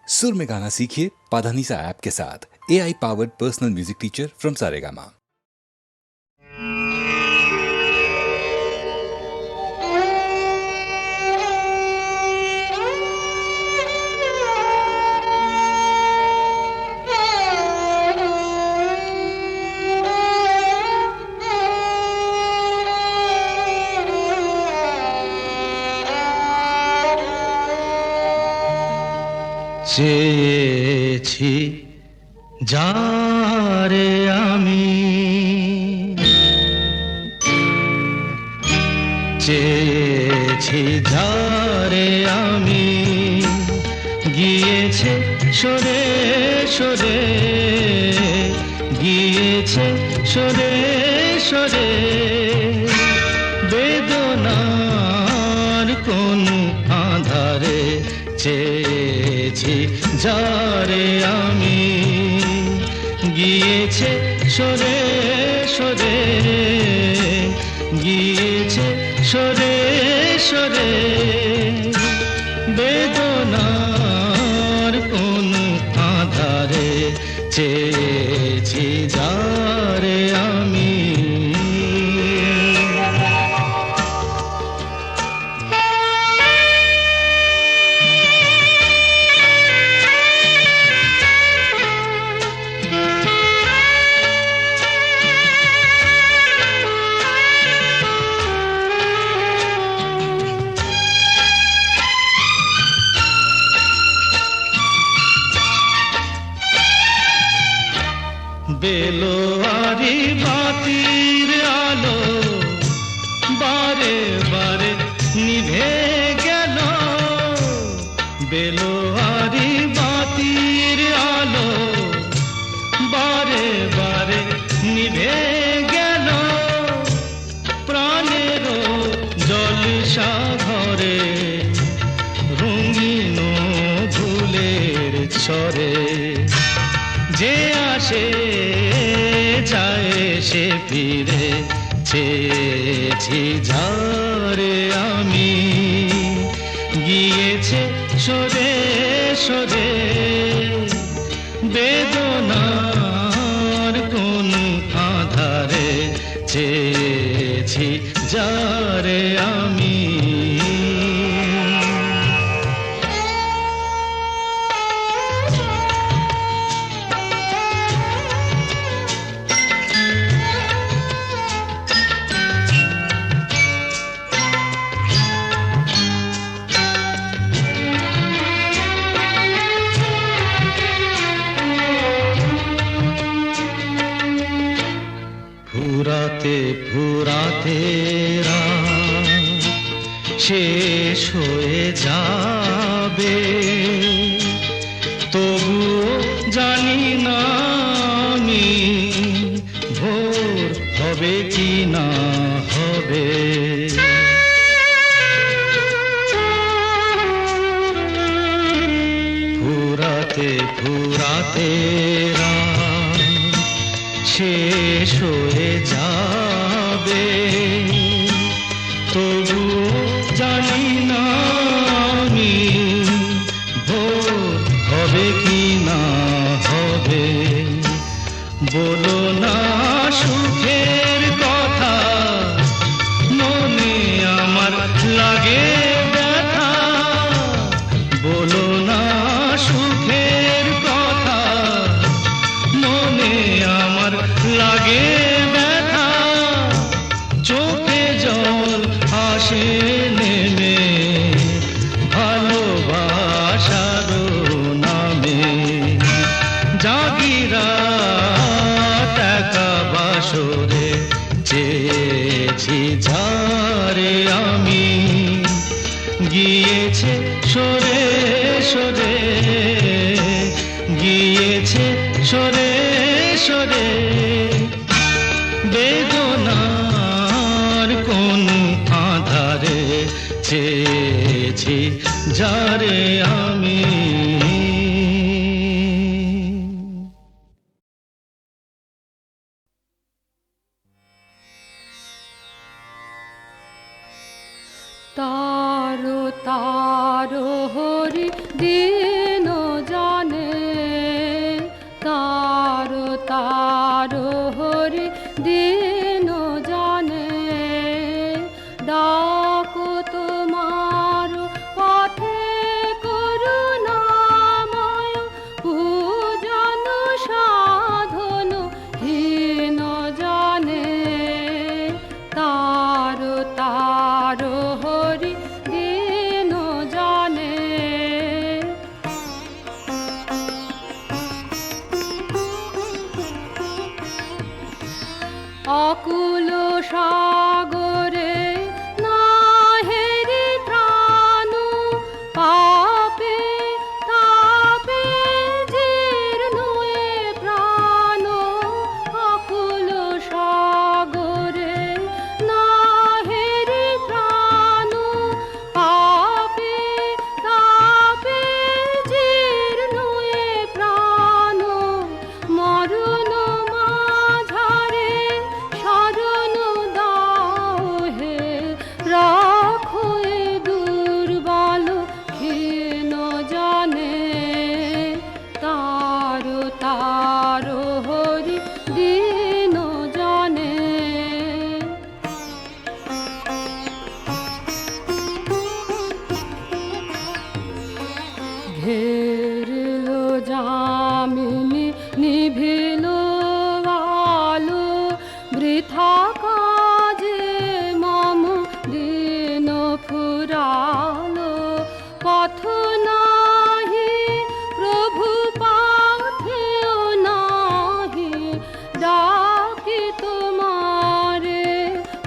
सुर में गाना सीखिए पाधानीसा ऐप के साथ। AI powered personal music teacher from Saregama. চেয়েছি যারে আমি, চেয়েছি যারে আমি, গিয়েছে সরে সরে, গিয়েছে সরে সরে, বেদনার কোন আধারে চেয়েছি যারে আমি, গিয়েছে সরে সরে, গিয়েছে সরে সরে, বেদনার কোন আধারে চেয়েছি যারে আমি। বেলোয়ারি বাতির আলো বারে বারে নিভে গেল, বেলোয়ারি বাতির আলো বারে বারে নিভে গেল, প্রাণেরও জলসা ঘরে রঙিন ফুলের ছড়ে, যে আসে যায় সে ফিরে, চেয়েছি যারে আমি, গিয়েছে সরে সরে, বেদনার কোন আধারে চেয়েছি যারে আমি। ফুরাতে ফুরাতে রাত শেষ হয়ে যাবে, তবুও জানি না আমি ভোর হবে কি না হবে। ফুরাতে ফুরাতে রাত শেষ হয়ে যাবে, তবুও জানি না আমি ভোর হবে কি না হবে। বলো না সুখের কথা, মনে আমার লাগে ব্যথা, বলো না সুখের কথা, মনে আমার লাগে ব্যথা, চোখে জল আসে নেমে ভালোবাসার নামে, জাগিরা টাকা বাসরে চেয়েছি যারে আমি, গিয়েছে সরে সরে, গিয়েছে সরে সরে, বেদনার কোন আধারে চেয়েছি যারে আমি। तारो तारो हरि दीन जा বেরলো যামিনী নিভিল আলো বৃথা কাজে মম দিন ফুরালো পথ নাহি প্রভু পাথেও নাহি ডাকি তোমারে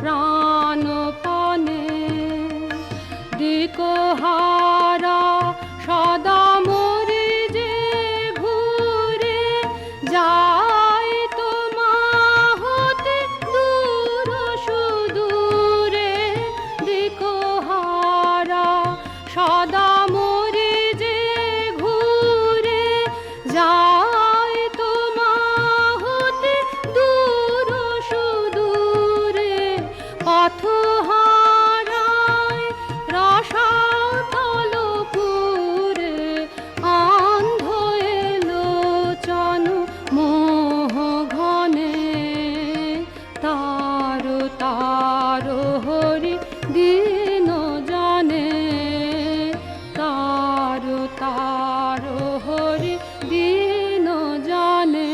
প্রাণপণে দিকহারা সদা মরি যে ঘুরে যাই তোমা হতে দূর সুদূরে দিকহারা সদা মরি যে ঘুরে যাই তোমা হতে দূর সুদূরে পথ হারায় রসাতল পুরে অন্ধ এলোচন মোহ ঘনে তার তার হরি দিন জানে তার তার হরি দিন জানে।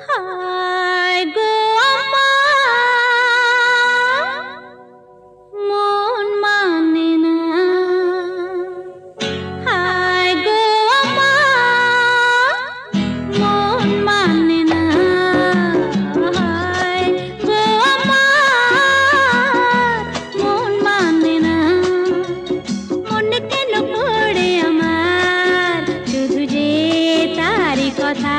হায় গো মন মানে না হায় গো মন মানে না হায় গো মন মানে না মন কেন পড়ে আমার শুধু যে তারি কথা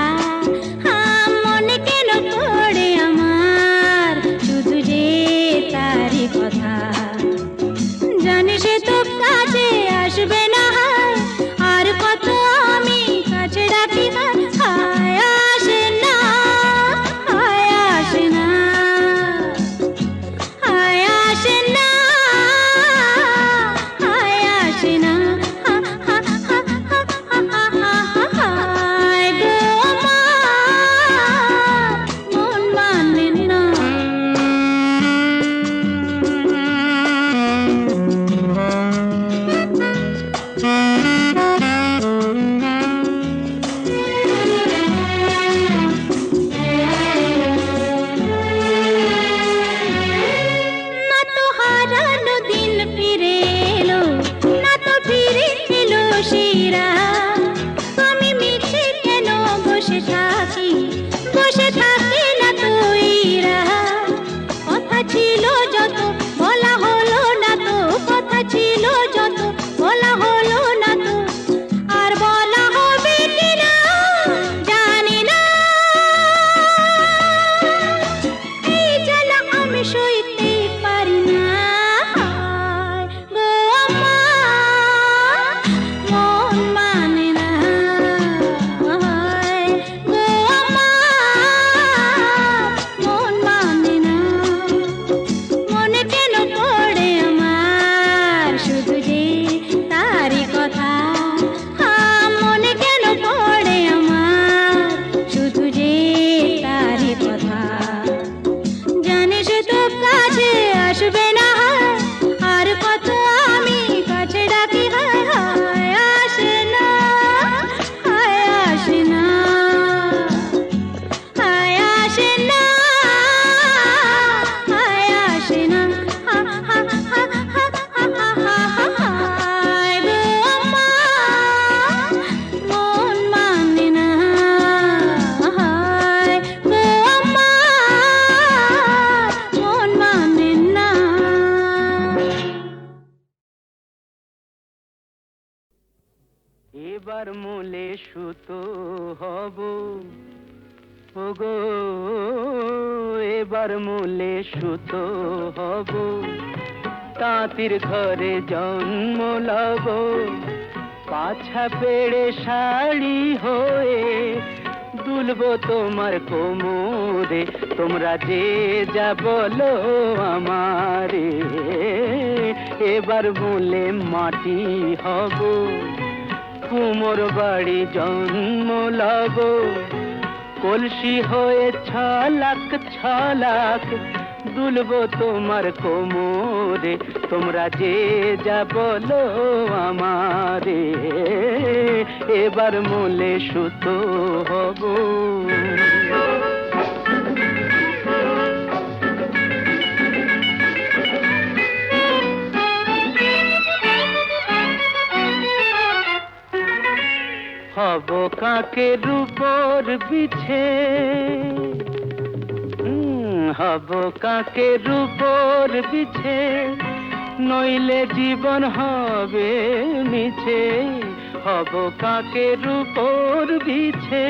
মন কেন পড়ে আমার শুধু যে তারি কথা জানি সে তো কাছে আসবে না হায় আর কত আমি কাছে ডাকি হায় আসে না হায় আসে না হায় আসে না হায় আসে না হায় গো মন মানে না না তো হারানো দিন ফিরে এলো না তো ফিরে এলো শিরা আমি মিছে কেন বসে থাকি না তো ইরা কথা ছিল যত বলা হলো না তো কথা ছিল যত বলা হলো না তো আর বলা হবে কিনা জানি না এই জ্বালা আমি সইতে পারি না হায় গো মন মানে না হায় গো মন মানে না মনে কেন পড়ে আমার শুধু যে তারি কথা মনে কেন পড়ে আমার শুধু যে তারি কথা জানে সে তো কাছে আসবে না আর কত আমি কাছে ডাকি হায় হায় আসে না হায় আসে না হায় আসে না হায় আসে না হায় গো মন মানে না হায় গো মন মানে না। এবার মূলে সুতো হব ওগো এবার মূলে সুতো হব তাঁতির ঘরে জন্ম লব পাছা পেড়ে শাড়ি হয়ে তুলবো তোমার কোমরে, তোমরা যে যা বলো আমারে, এবার মূলে মাটি হব, কুমোর বাড়ি জন্ম লব, কলসি হয়ে ছলাক দুলবো তোমার কোমরে, তোমরা যে যা বলো আমারে, এবার মূলে সুতো হব। হব কাকের উপর বিছে, হব কাকের উপর বিছে, নইলে জীবন হবে মিছে। হব কাকের উপর বিছে,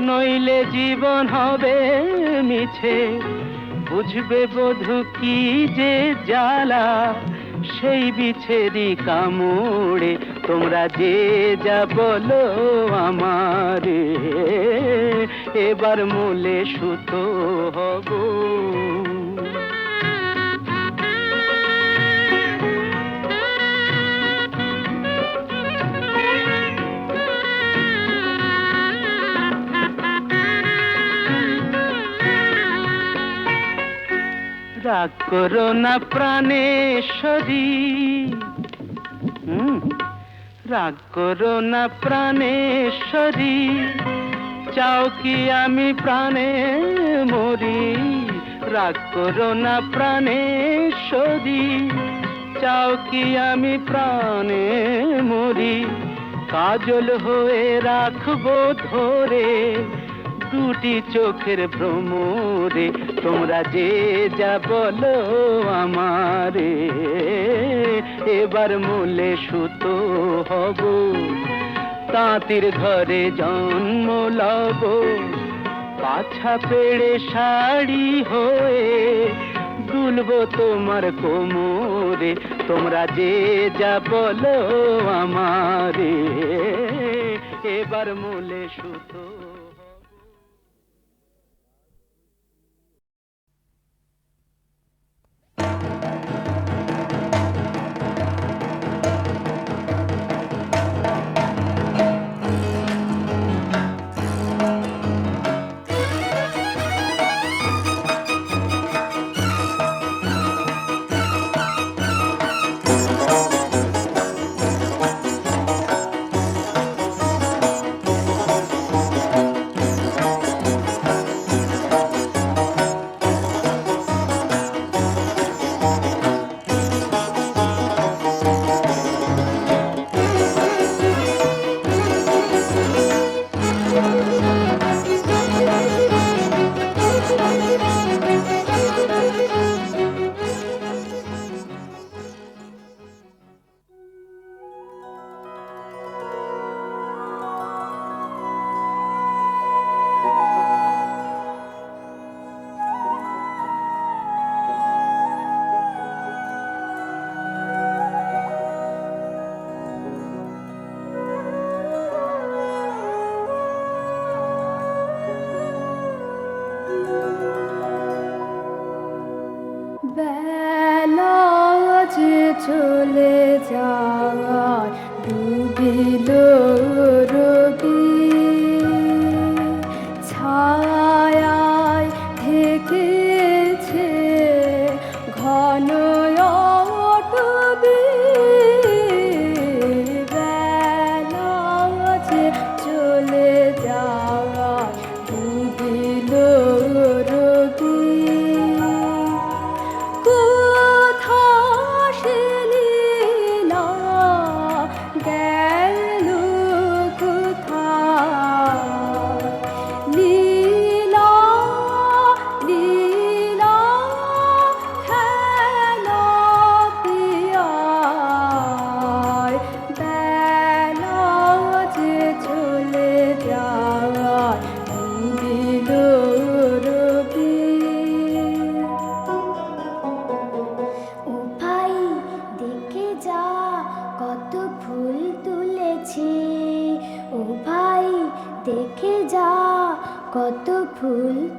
নইলে জীবন হবে মিছে। বুঝবে বধূ কি যে জ্বালা, সেই বিছেরি কামড়ে, তোমরা যে যা বলো আমারে, এবার মূলে সুতো হব। রাগ করো না প্রাণেশ্বরী, রাগ করো না প্রাণেশ্বরী, চাও কি আমি প্রাণে মরি। রাগ করো না প্রাণেশ্বরী, চাও কি আমি প্রাণে মরি। কাজল হয়ে রাখবো ধরে দুটি চোখের ভ্রমরে, তোমরা যে যা বলো আমারে, এবার মূলে সুতো হব। তাঁতির ঘরে জন্ম লব, পাছা পেড়ে শাড়ি হয়ে দুলবো তোমার কোমরে, তোমরা যে যা বলো আমারে, এবার মূলে সুতো। বেলা যে চলে যায় ডুবিল রবি, ছায়ায় ঢেকেছে ঘন অটবি। বেলা যে চলে যায় ডুবিল রবি, কোথা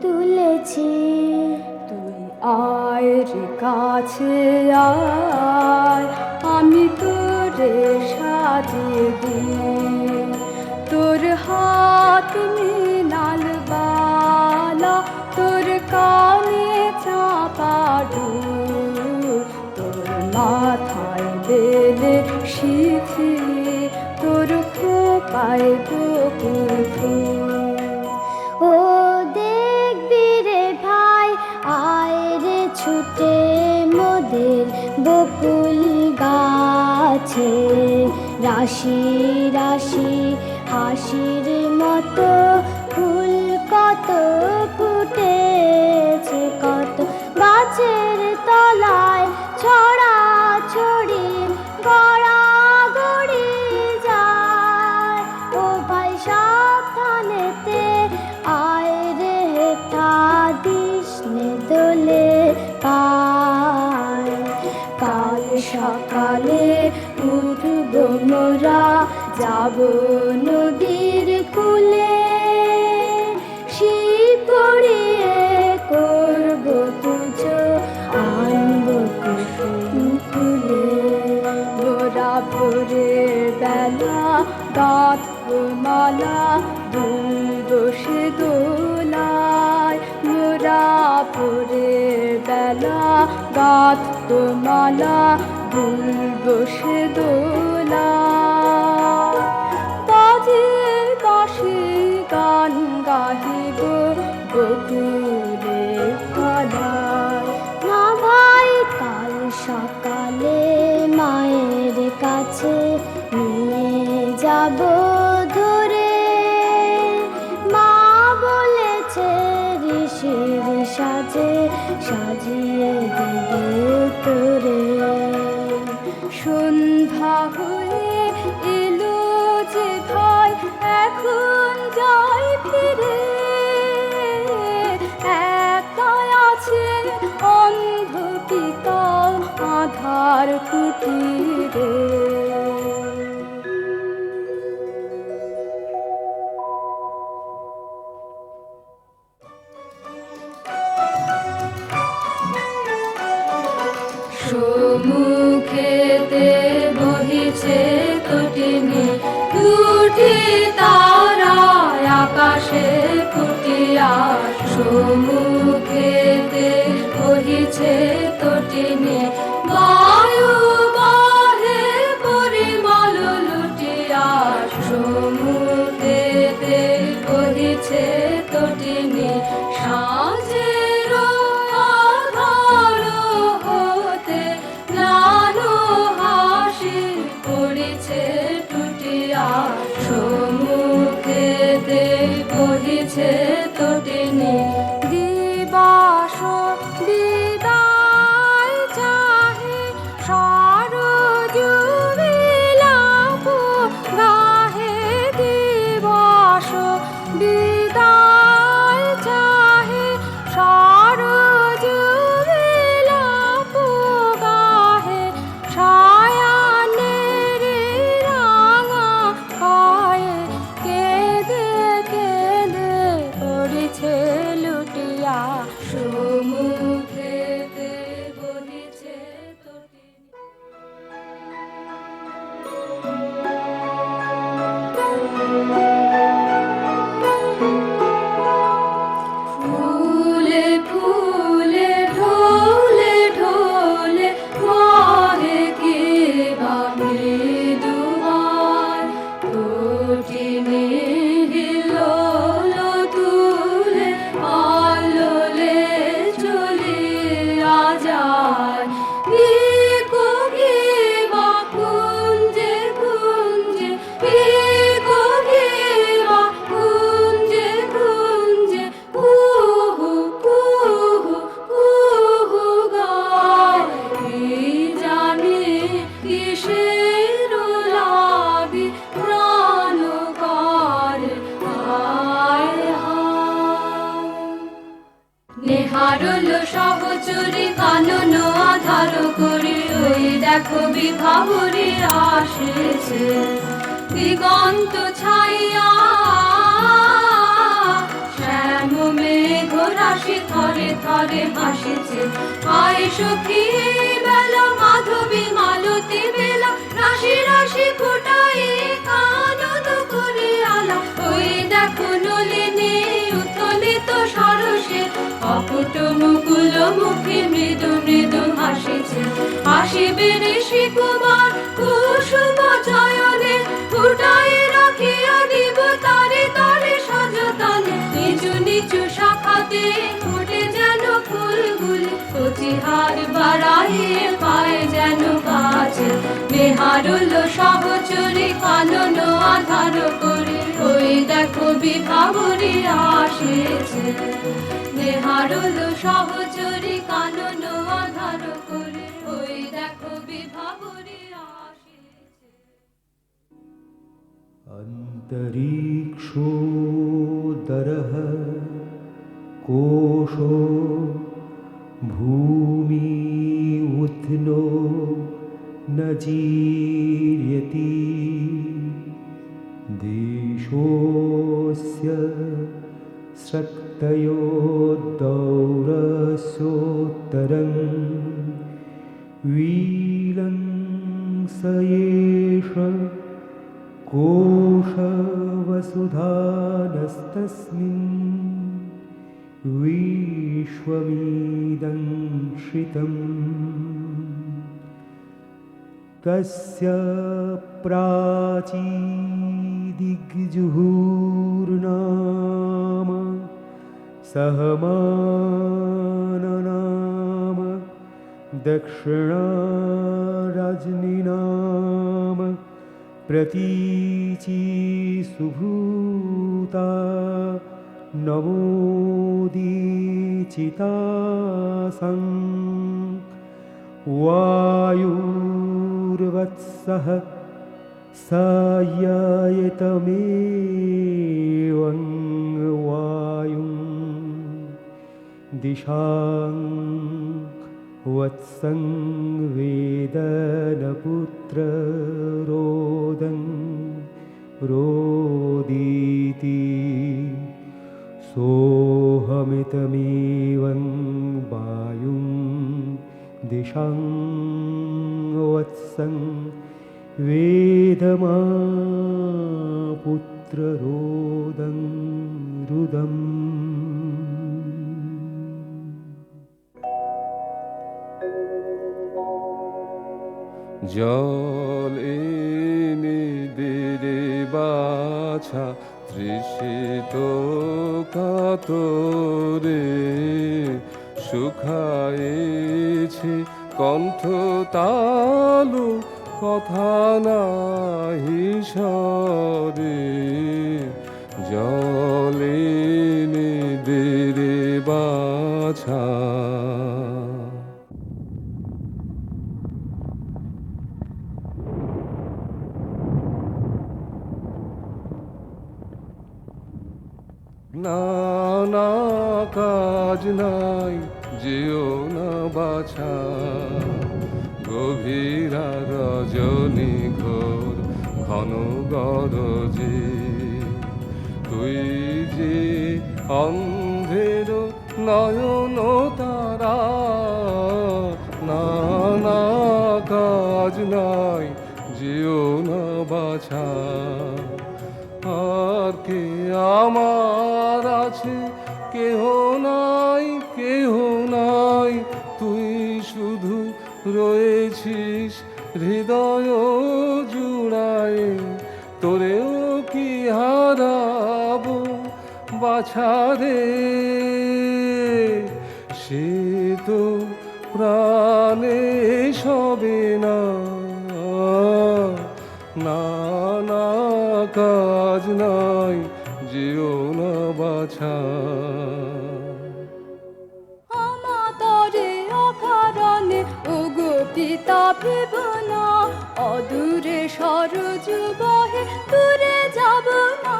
তুলেছি। তুই আয় রে কাছে আয়, আমি তোরে সাজিয়ে দিই। তোর হাত মৃণাল বালা, তোর কানে চাপা ডুল, তোর মাথায় বেলে শিখি, তোর খোপায় বকুল ফুল। ও দেখবি রে ভাই, আয় রে ছুটে মোদের বকুল গাছে। রাশি রাশি হাসির মতো ফুল কত ফুটেছে, কত গাছের তলায় ছড়া ছড়ি গড়াগড়ি যায়। ও ভাই সাবধানেতে আয় রে, হেথা দিস নে দোলে পায়। কাল সকালে উঠব মোরা, যাব নদীর কূলে, শিব পড়িয়ে করব পুজো, আনব কুসুম ফুলে। মোরা ভোরের বেলা গাঁথব মালা, দুলব সে দোলায়। মোরা ভোরের বেলা গাঁথব মালা, দুলব সে দোলায়। বাজিয়ে বাঁশি গান গাহিব বকুলের তলায়। না ভাই, কাল সকালে মায়ের কাছে নিয়ে যাব ধরে। মা বলেছে ঋষির সাজে সাজিয়ে দেবে তোরে। সন্ধ্যা হয়ে এলো যে ভাই, এখন যাই ফিরে। একাই আছে অন্ধ পিতা আধার কুটিরে। সম্মুখেতে বহিছে তটিনী, দুটি তারায় আকাশে ফুটিয়া। সম্মুখেতে বহিছে তটিনী, বায়ু বহে পরিমল লুটিয়া। সম্মুখেতে বহিছে তটিনী, সাজের আধার হতে ম্লান হাসি পড়িছে টুটিয়া। সম্মুখেতে বহিছে তটিনী, দিবাস বিদায় চাহে সরজু বিলাপ গাহে। দিবাস বিদায় চাহে সরজু বিলাপ গাহে। সায়ানের রাঙা গায়ে কেঁদে কেঁদে পড়িছে লুটিয়া। সম্মুখেতে বহিছে তটিনী। ফুলে ফুলে ঢোলে ঢোলে মারে কে বামে দুবার। তটিনী হিলোল তুলে আলোলে চলিয়া যায়। ভিখু গিবা কুঞ্জে কুঞ্জে, ভিখু গিবা কুঞ্জে কুঞ্জে। কুহু কুহু কুহু গায়, কি জানি কিসের লাগি প্রাণ করে হায় হায়। নেহারল সহচরী কানন আধার করে, ওই দেখো বিভাবরী আসেছে। দিগন্ত ছাইয়া শ্যাম মেঘ রাশি থরে থরে হাসিছে। আয় সখী এই বেলা মাধবী মালতী বেলা, রাশি রাশি ফোটাই কানন করে আলা। ওই দেখো নলিনী উত্থলিত সরসে, অপুট মুকুল মুখে মৃদু মৃদু হাসিছে। হাসিবে ঋষি কুমার কুসুম চয়নে, ফুটাই রাখিয়া দিব তারে তারে সযতনে। নিচু নিচু শাখাতে ফুটে যেন ফুলগুলি, কচি হার বাড়াইয়ে পায় যেন গাছে। নেহারুল সহচরী কানন আধার করে, ওই দেখো বিভাবরী আসিছে। নেহারুল সহচরী কানন আধার করে, ওই দেখো বিভাবরী আসিছে। अन्तरिक्षोदरः कोशो भूमि उथ्नो न जीर्यति। देशोऽस्य स्रक्तयोद्दौरस्योत्तरं वीलंसयेष कोशवसुधानस्तस्मिन् विश्वमिदं श्रितम्। तस्य प्राचीदिग्जुहुर्नाम सहमाननाम, दक्षिणारजनीनाम प्रतीची सुभूता। नमोदीचितासं वायुर्वत्सः साययतमेवं वायुं। दिशां वत्सं वेदनपुत्ररोदं रोदीति। सोऽहमितमेवं वायुं दिशां वत्सं वेदमापुत्ररोदं रुदम्। জল এনে দে রে বাছা, তৃষিত কাতরে শুকায়েছে কণ্ঠ তালু, কথা নাহি সরে। জল এনে দে রে বাছা। না না কাজ নাই যেও না বাছা, গভীরা রজনী ঘোর ঘন গরজে। তুই যে অন্ধের নয়ন তারা, না না কাজ নাই যেও না বাছা। আর কে আমার আছে, কেহ নাই কেহ নাই, তুই শুধু রয়েছিস হৃদয় জুড়ায়। তোরেও কি হারাবো বাছারে, সে তো প্রাণে সবে না। না না কাজ নাই যেও না বাছা। আমাতরে অকারণে ওগো পিতা ভেব না, অদূরে সরজ বহে দূরে যাব না।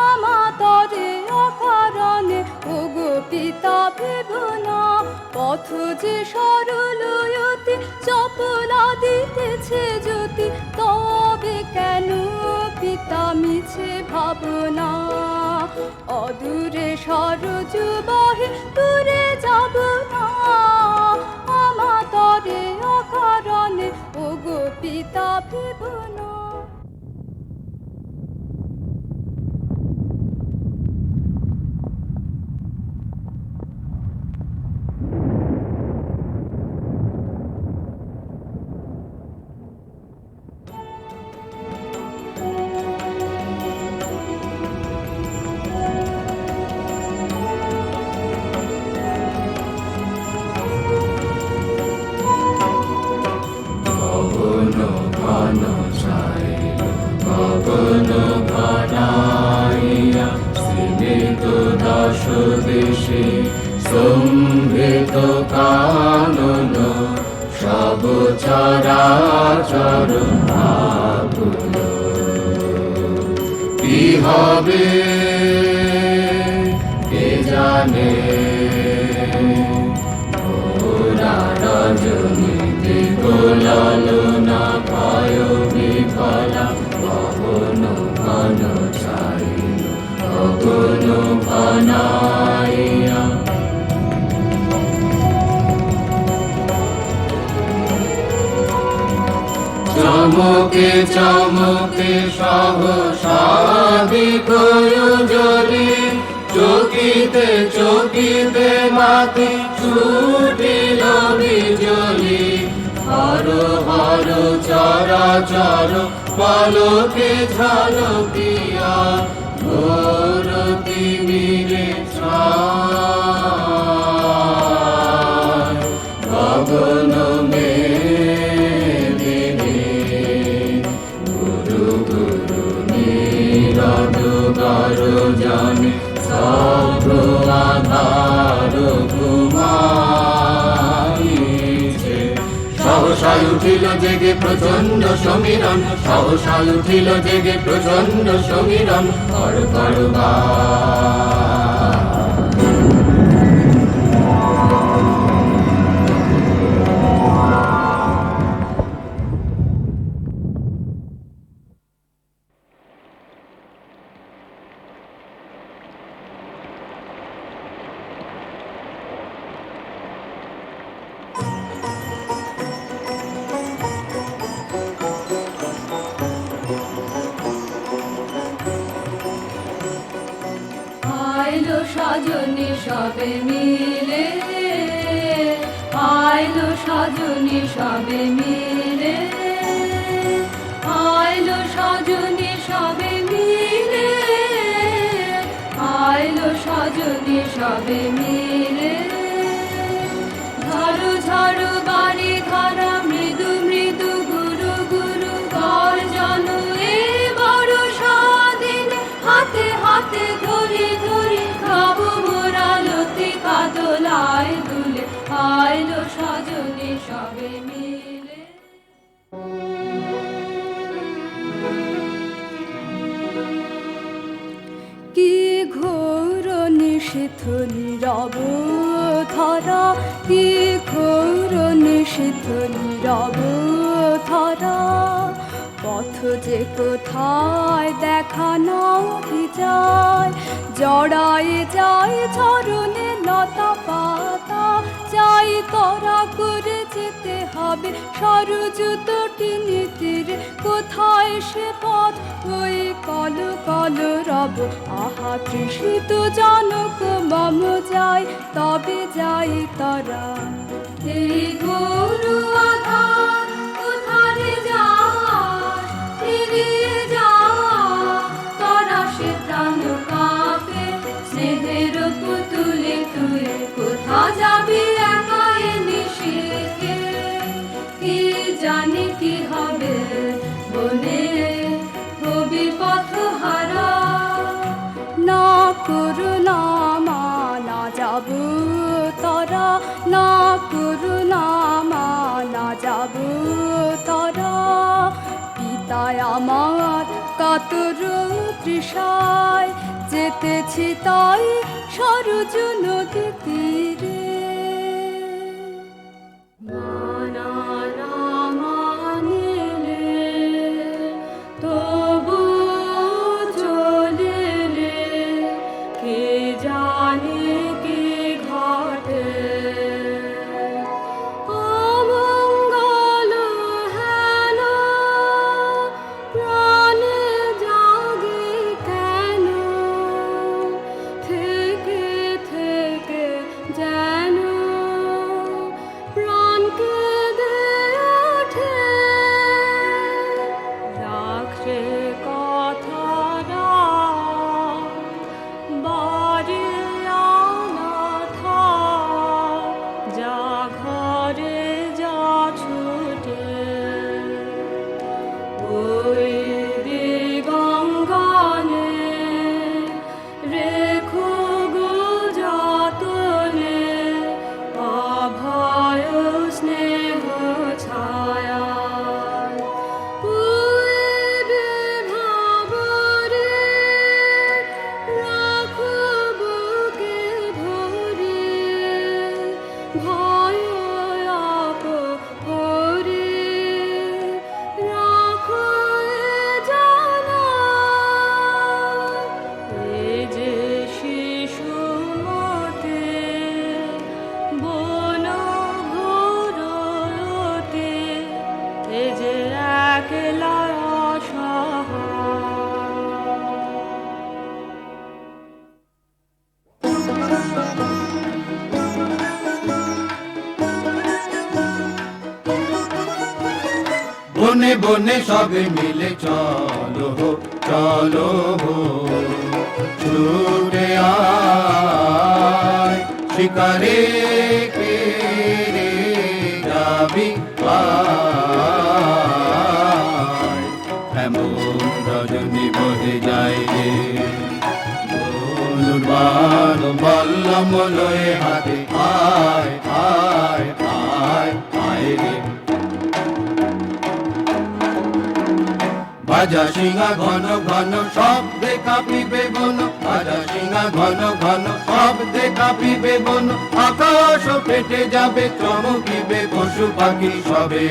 আমাতরে অকারণে ওগো পিতা ভেব না, পথ যে সরল অতি চপলা দিতেছে জ্যোতি। তবে কেন পিতা মিছে ভাবনা, অদূরে সরজ বহে দূরে যাব না আমাতরে অকারণে ওগো পিতা ভেব না। সম্ভৃত কানন সব চরাচর আকুল, কি হবে কে জানে, ওরা রজনী দিগলালনা ভয় বিফলা পবন ঘন ছাইল গগন ঘনাইয়া। চমকে চমকে সহসাদি জলি চকিতে চকিতে মাতে ছুটিল বিজলি, হর হর চরাচর পলকে ঝলকিয়া ঘোর তিমিরে ছায় গগন জানে সব আধার ঘুমাইছে। সহসায় উঠিল জেগে প্রচন্ড সমীরণ, সহসায় উঠিল জেগে প্রচন্ড সমীরণ, কর কর বা আইলো সজনী সবে মিলে, আইলো সজনী সবে মিলে, আইলো সজনী সবে মিলে, আইলো সজনী সবে মিলে। ঝড়ু ঝড়ু বাড়ি ধরা মৃদু মৃদু গুরু গুরু গর্জন এ বড় স্বাধীন হাতে হাতে ধরি ধরি খাবো মোরা লতিকা দোলায় দুলে, আইলো সজনী সবে মিলে। কি ঘোর নিষিদ্ধ নীরব ধরা, কি ঘোর নিষিদ্ধ নীরব ধরা, পথ যে কোথায় দেখা নাও যায়, জড়ায় যায় চরণে লতা পাতা, চাই তরা করে যেতে হবে সরযুত টিনিতির, কোথায় সে পথ ওই কল কল রব, আহা তৃষিত জনক মম যাই তবে যাই তরা। এই গরু আধার কোথারে যায় ফিরে যা, তরা সে প্রাণ কাঁপে স্নেহের পুতুলে তুই, কোথা যাবি একা এ নিশীথে, কি জানি কি হবে বনে হবি পথহারা। না করুণা মানা যাব তরা, না করুণা মানা যাব তরা, পিতায় আমার কাতর তৃষায় যেতেছি তাই সরজ নদী তীরে। মানা না মানিলে তবু চলিলে বনে বনে সবে মিলে চলো হো চলো হো ছুটে আয় শিকারে কে রে যাবি আয় এমন রজনী বহে যায় রে বান বল্লম লয়ে হাতে আয় আয় আয় আয় রে বাজা সিংহা ঘন ঘন শব্দে কাঁপিবে বন বাজা সিংহা ঘন ঘন শব্দে কাঁপিবে বন আকাশ ফেটে যাবে চমকিবে পশু পাখি সবে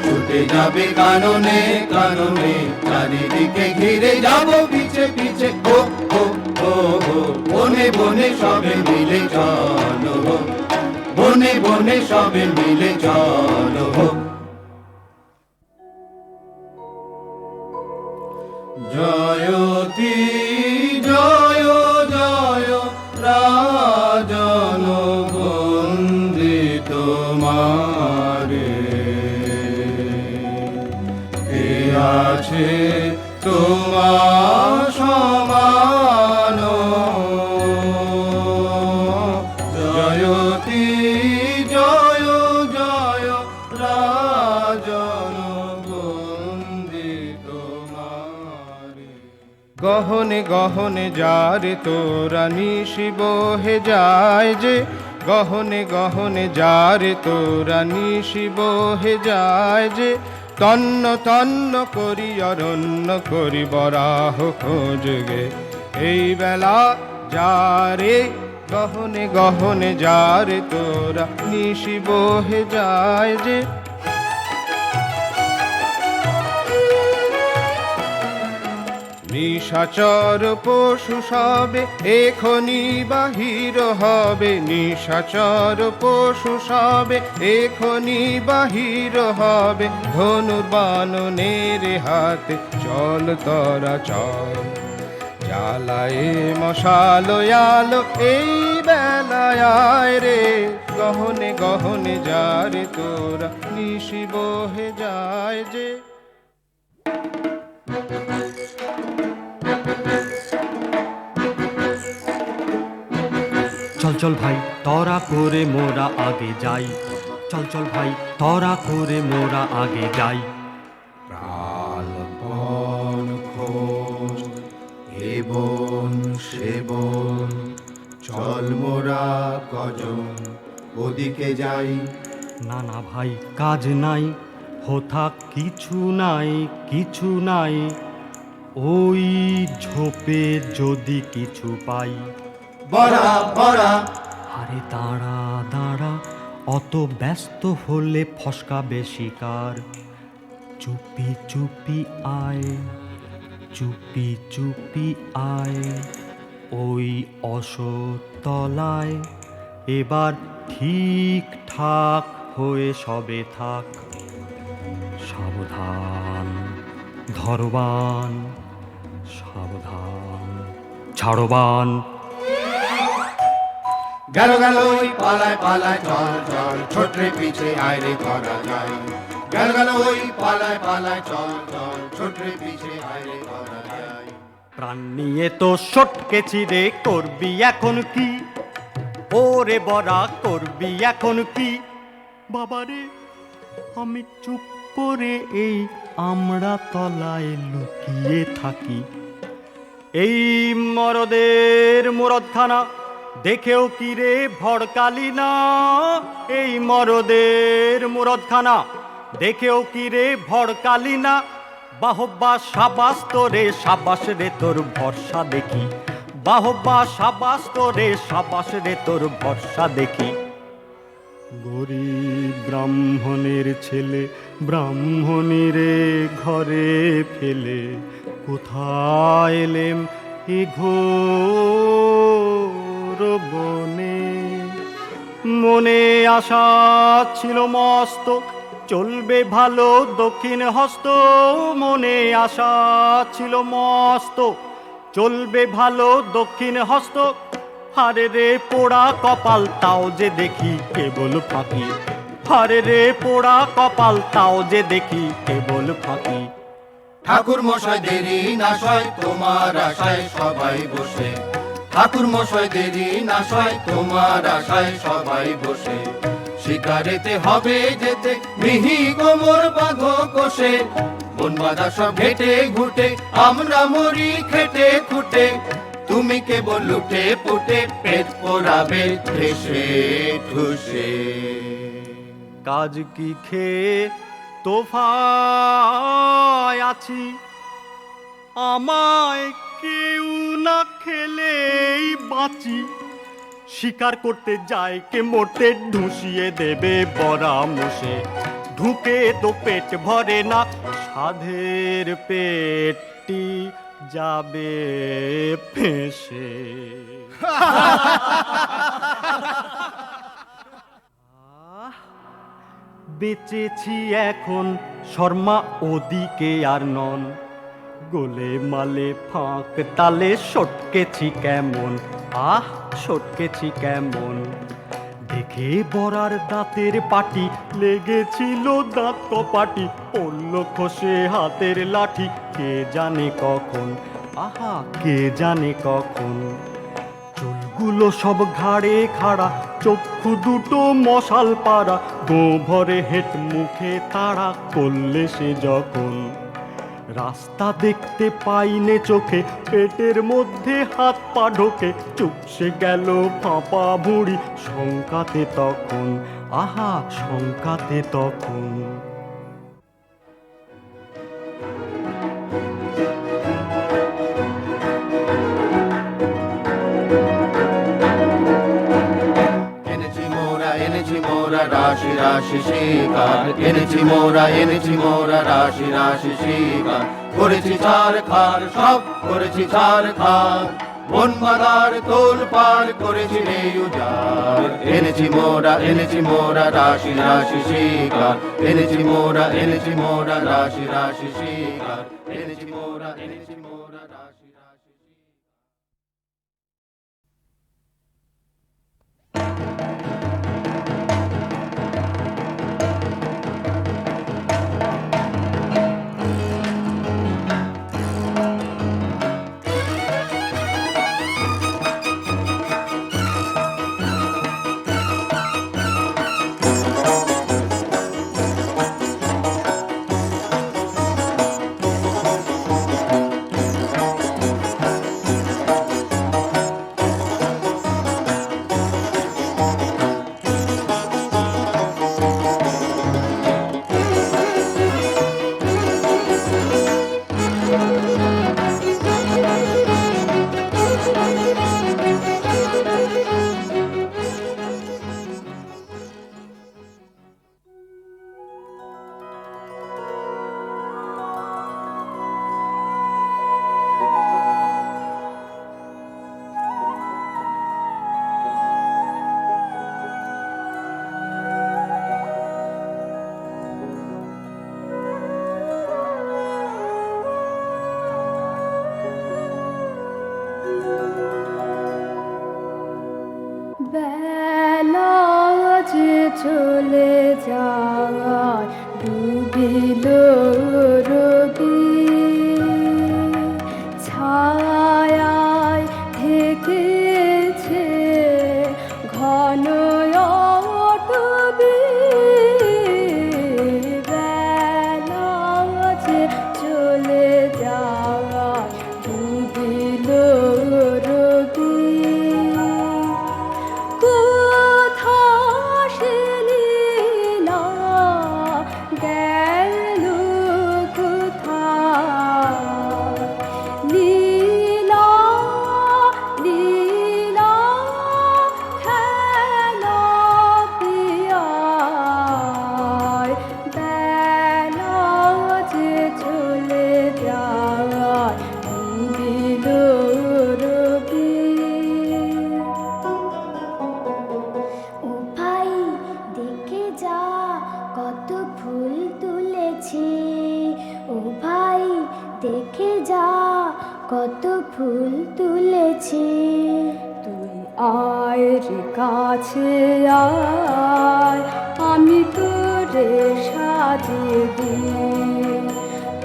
ছুটে যাবে কাননে কাননে চারিদিকে ঘিরে যাব পিছে পিছে ও ও ও ও বনে বনে সবে মিলে চলো বনে বনে সবে মিলে চলো জয়তি জয় জয় রাজন বন্দিত তোমারে কে আছে তোমার সমান জয়তি জয় জয় রাজন বন্দিত তোমারে গহনে গহনে যারে তোরা নিশি বহে যায় যে গহনে গহনে যারে তোরা নিশি বহে যায় যে তন্ন তন্ন করি অরণ্য করি বরাহ খোঁজগে এই বেলা যারে গহনে গহনে যারে তোরা নিশি বহে যায় যে নিশাচর পশু সবে এখনি বাহির হবে নিশাচর পশু সবে এখনি বাহির হবে ধনুর্বাণনের হাতে চল তরা চল জ্বালায় মশাল আলো এই বেলায় রে গহনে গহনে যারে তোরা নিশি বহে যায় যে চল চল ভাই তরা করে মোরা আগে যাই চল চল ভাই তরা করে মোরা আগে যাই প্রালপন খোঁজ এ বন সে বন চল মোরা কজন ওদিকে যাই না না ভাই কাজ নাই হোথা কিছু নাই কিছু নাই ওই ঝোপে যদি কিছু পাই বড়া বড়া আরে দাঁড়া দাঁড়া অত ব্যস্ত হলে ফসকাবে শিকার চুপি চুপি আয় চুপি চুপি আয় ওই অশ্বতলায় এবার ঠিকঠাক হয়ে সবে থাক সাবধান ধরবান সাবধান ছাড়বান গেল গেল ওই পালায় পালায় চল চল ছোটরে পিছে আয় রে ধরা যায় গেল গেল ওই পালায় পালায় চল চল ছোটরে পিছে আয় রে ধরা যায় প্রাণ নিয়ে তো সটকেছি রে করবি এখন কি ওরে বড়া করবি এখন কি বাবারে আমি চুপ করে এই আমরা তলায় লুকিয়ে থাকি এই মরদের মুরদখানা দেখেও কি রে ভড়কালি না এই মরদের মুরদখানা দেখেও কি রে ভড়কালি না বাহবা সাবাস তোরে সাবাস রে তোর ভরসা দেখি বাহবা সাবাস তোরে সাবাস রে তোর ভরসা দেখি গরিব ব্রাহ্মণের ছেলে ব্রাহ্মণীরে ঘরে ফেলে কোথায় এলেম এ ঘোর বনে মনে আশা ছিল মস্ত চলবে ভালো দক্ষিণ হস্ত মনে আশা ছিল মস্ত চলবে ভালো দক্ষিণ হস্ত হারে রে পোড়া কপাল তাও যে দেখি কেবল ফাঁকি হারে রে পোড়া কপাল, তাও যে দেখি কেবল ফাঁকি। ঠাকুর মশাই দেরি না সয় তোমার আশায় সবাই বসে, ঠাকুর মশাই দেরি না সয় তোমার আশায় সবাই বসে। শিকারেতে হবে যেতে মিহি কোমর বাঁধো কষে, মন বাঁধা সব ঘেটে ঘুটে আমরা মরি খেটে খুটে। তুমি কেবল লুটে পুটে পেট পোড়াবে ঠেসে ঠুসে। কাজ কি খেয়ে তোফায় আছি, আমায় কেউ না খেলেই বাঁচি। শিকার করতে যায় কে মরতে ঢুসিয়ে দেবে পরামর্শে। ঢুকে তো পেট ভরে না, সাধের পেটটি যাবে ফেঁসে। বেঁচেছি এখন শর্মা ওদিকে আর নন, গোলে মালে ফাঁক তালে সটকেছি কেমন, আহ সটকেছি কেমন। দেখে বরার দাঁতের পাটি লেগেছিল দাঁত কপাটি, পড়ল খসে হাতের লাঠি কে জানে কখন, আহা কে জানে কখন। চুলগুলো সব ঘাড়ে খাড়া, চক্ষু দুটো মশাল পাড়া, গো ভরে হেট মুখে তাড়া করলে সে যখন। রাস্তা দেখতে পাইনে চোখে, পেটের মধ্যে হাত পা ঢোকে, চুপসে গেল ফাঁপা ভুঁড়ি শঙ্কাতে তখন, আহা শঙ্কাতে তখন। এনেছি মোরা রাশি রাশি শিকার, এনেছি মোরা রাশি রাশি শিকার। করেছি ছাড় খার সব করেছি ছাড় খার, মন বাঁধার তোল পার করেছি নেই উজাড়। এনেছি মোরা রাশি রাশি শিকার, এনেছি মোরা রাশি রাশি শিকার, এনেছি মোরা রাশি রাশি। বেলা যে চলে যায় ডুবিল রবি, ছায়ায় ঢেকেছে ঘন অটবি। বেলা যে চলে যায় ডুবিল রবি, কোথা কাছে আয়, আমি তোরে সাজিয়ে দিই,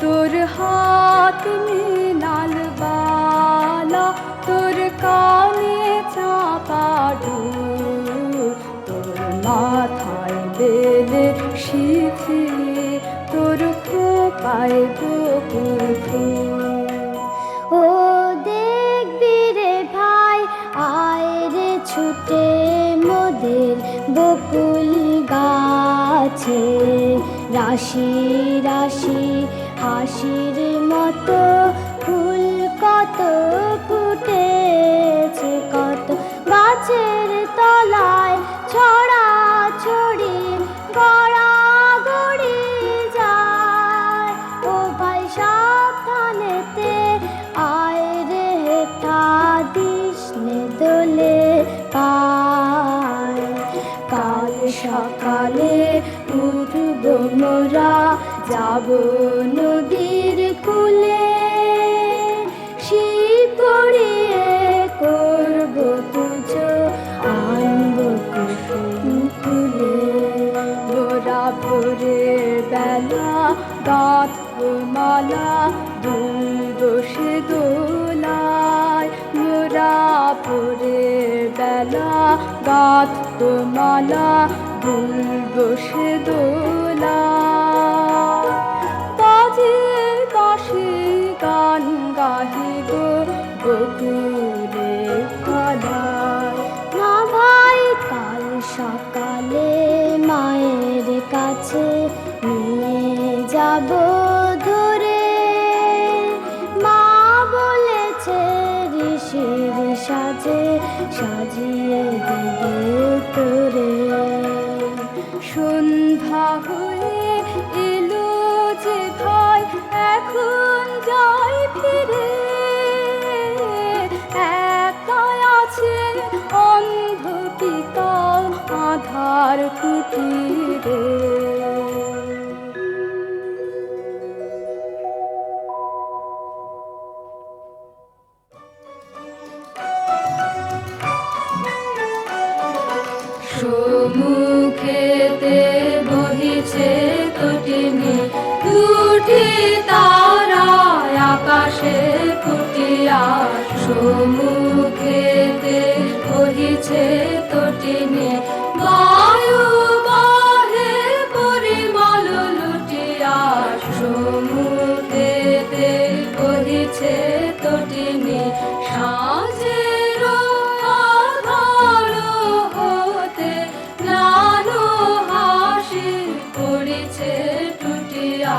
তোর হাত মিনাল বালা, তোর কানে চাপা ডুল, তোর মাথায় বেলে শিখি, তোর খোপায় বকুল ফুল। ও দেখবি রে ভাই, আয় রে ছুটে মোদের বকুল গাছে, রাশি রাশি হাসির মতো ফুল কত ফুটেছে, কত গাছের তলায় ছড়া ছড়ি গড়াগড়ি যায়। ও ভাই সাবধানেতে আয় রে, হেথা দিস নে দোলে পায়। কাল সকালে উঠব মোরা, যাব নদীর কূলে, শিব পড়িয়ে করব পুজো, আনব কুসুম ফুলে। মোরা ভোরের বেলা গাঁথব মালা, দুল বসে দোলায়, মোরা ভোরের বেলা গাঁথব মালা, দুল বসে দোলায়। বাজে বাঁশি গান গাহিব বকুলের তলায়। না ভাই, কাল সকালে মায়ের কাছে নিয়ে যাব ধরে, মা বলেছে ঋষির সাজে সাজিয়ে দেবে তোরে। সন্ধ্যা হয়ে এলো যে ভাই, এখন যাই ফিরে, একাই আছে অন্ধ পিতা আধার কুটিরে। সম্মুখেতে বহিছে তটিনী, দুটি তারায় আকাশে ফুটিয়া। সম্মুখেতে বহিছে তটিনী, বায়ু বহে পরিমল লুটিয়া। সম্মুখেতে বহিছে তটিনী, সাজের আধার হতে নানো হাসি পড়িছে টুটিয়া।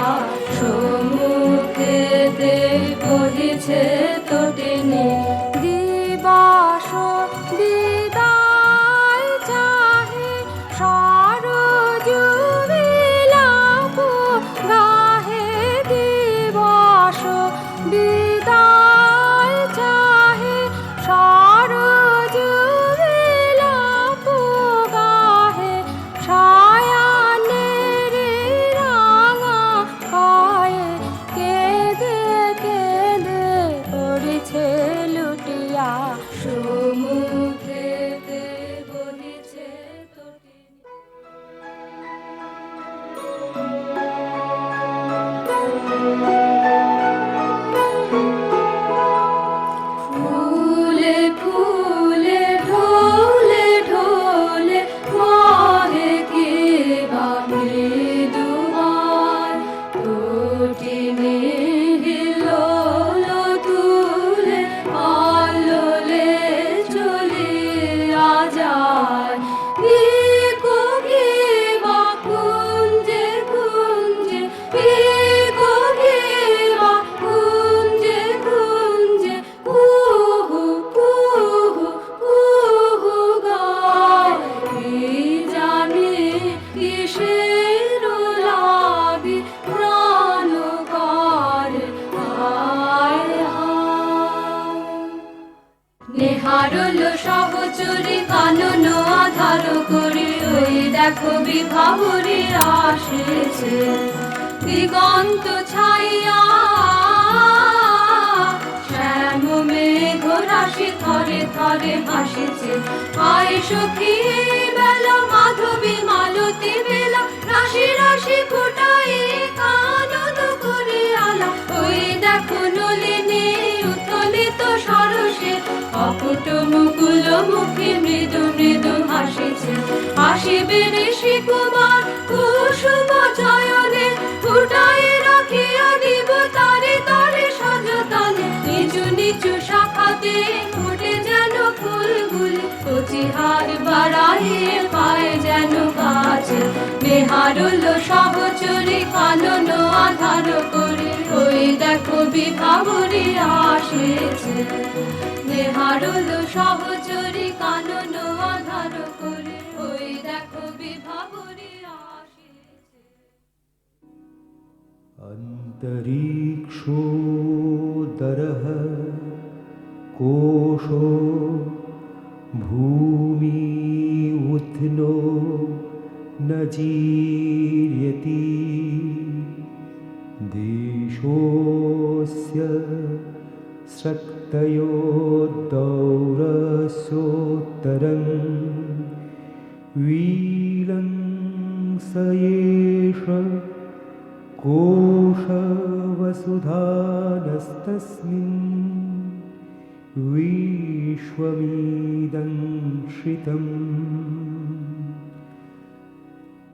সম্মুখেতে বহিছে তটিনী, দিবাস বিদায় চাহে, সরজু বিলাপ গাহে। দিবাস বিদায় চাহে, সরজু বিলাপ গাহে। সায়ানের রাঙা পায়ে কেঁদে কেঁদে পড়িছে লুটিয়া। সম্মুখেতে বহিছে তটিনী। ফুলে ফুলে ঢোলে ঢোলে মহে কি মৃদুবার, তটিনী হিলোল তুলে আলোলে চলিয়া যায়। পিকো কিবা কুঞ্জে কুঞ্জে, পিকো কিবা কুঞ্জে কুঞ্জে, কুহু কুহু কুহু গায়। কি জানি কিসের লাগি প্রাণ করে হায় হায়। নেহারল সহচরী কানন আধার করে, ওই দেখো বিভাবরী আসেছে দিগন্ত ছাইয়া। শ্যাম মেঘ রাশি থরে থরে হাসিছে। আয় সখী এই বেলা মাধবী মালতী বেলা, রাশি রাশি ফোটাই কানন করে আলা। ওই দেখো নলিনী উত্থলিত সরসে, অকুট মুকুল মুখে মৃদু মৃদু হাসিছে। হাসিবে ঋষি কুমার কুসুম চয়নে, ফুটাই রাখিয়া দিব তারে তারে সযতনে। নিচু নিচু শাখাতে ফুটে যেন ফুলগুলি, কচি হার বাড়াইয়ে পায় যেন গাছে। নেহারুল সহচরে কানন আধার করে, ওই দেখো বিভাবরী আসেছে। নেহারুল সহচরে কানন আধার করে, ওই দেখো বিভাবরী আসেছে। अन्तरिक्षोदरः कोशो भूमि उथ्नो न जीर्यति। देशोऽस्य शक्तयोर्दौरस्योत्तरं वीलंसयेष कोशवसुधानस्तस्मिन् विश्वमिदं श्रितम्।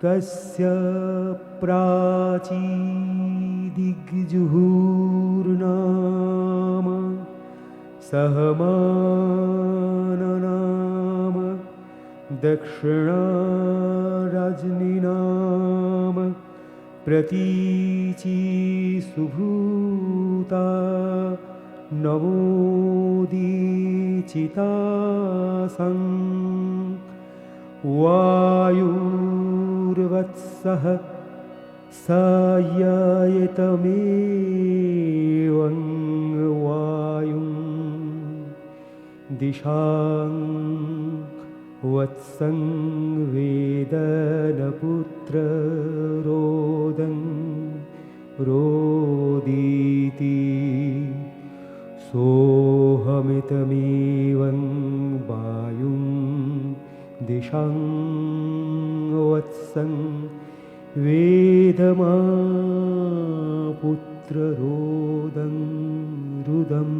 कस्य प्राचीदिग्जुहुर्नाम सहमाननाम दक्षिणारजनीनाम प्रतीची सुभूता नमोदीचितासं। वायुर्वत्सः साययतमेवं वायुं दिशां वत्सं वेदनपुत्ररोदं रोदीति। सोऽहमितमेवं वायुं दिशां वत्सं वेदमापुत्ररोदं रुदम्।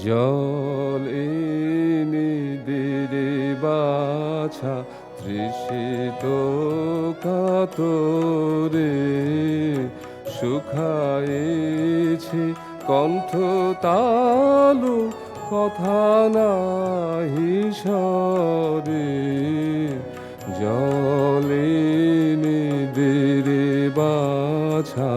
জল এনে দে রে বাছা, তৃষিত কাতরে শুকায়েছে কণ্ঠ তালু, কথা নাহি সরে। জল এনে দে রে বাছা।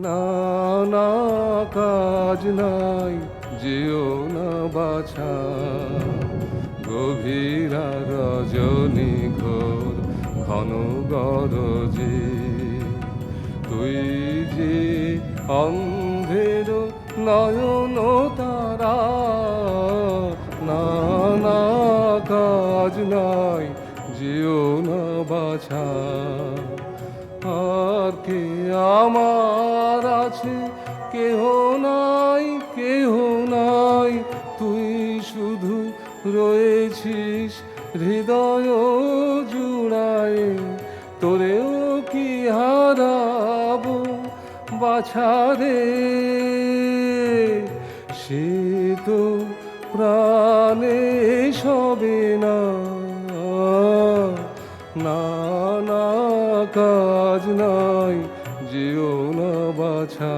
না না কাজ নাই যেও না বাছা, গভীরা রজনী ঘোর ঘন গরজে। তুই যে অন্ধের নয়ন তারা, না না কাজ নাই যেও না বাছা। আর কে আমার আছে, কেহ নাই কেহ নাই, তুই শুধু রয়েছিস হৃদয় জুড়ায়। তোরেও কি হারাবো বাছারে, সে তো প্রাণে সবে না। না না কাজ নাই যেও না বাছা।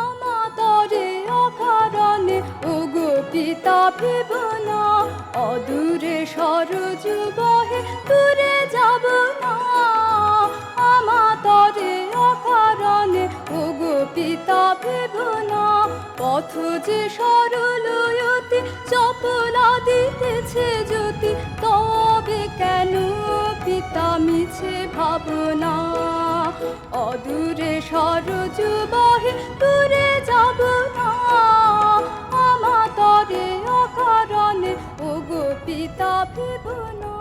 আমাতরে অকারণে ওগো পিতা ভেবন, অদূরে সরজ বহে দূরে যাব না। আমাতরে অকারণে ওগো পিতা ভেবন, পথ যে সরলয়তি চপলা দিতেছে জ্যোতি। তবে কেন পিতা মিছে ভাবনা, অদূরে দূরে সরজ বহে দূরে যাব না আমাতরে অকারণে ওগো পিতা ভেব না।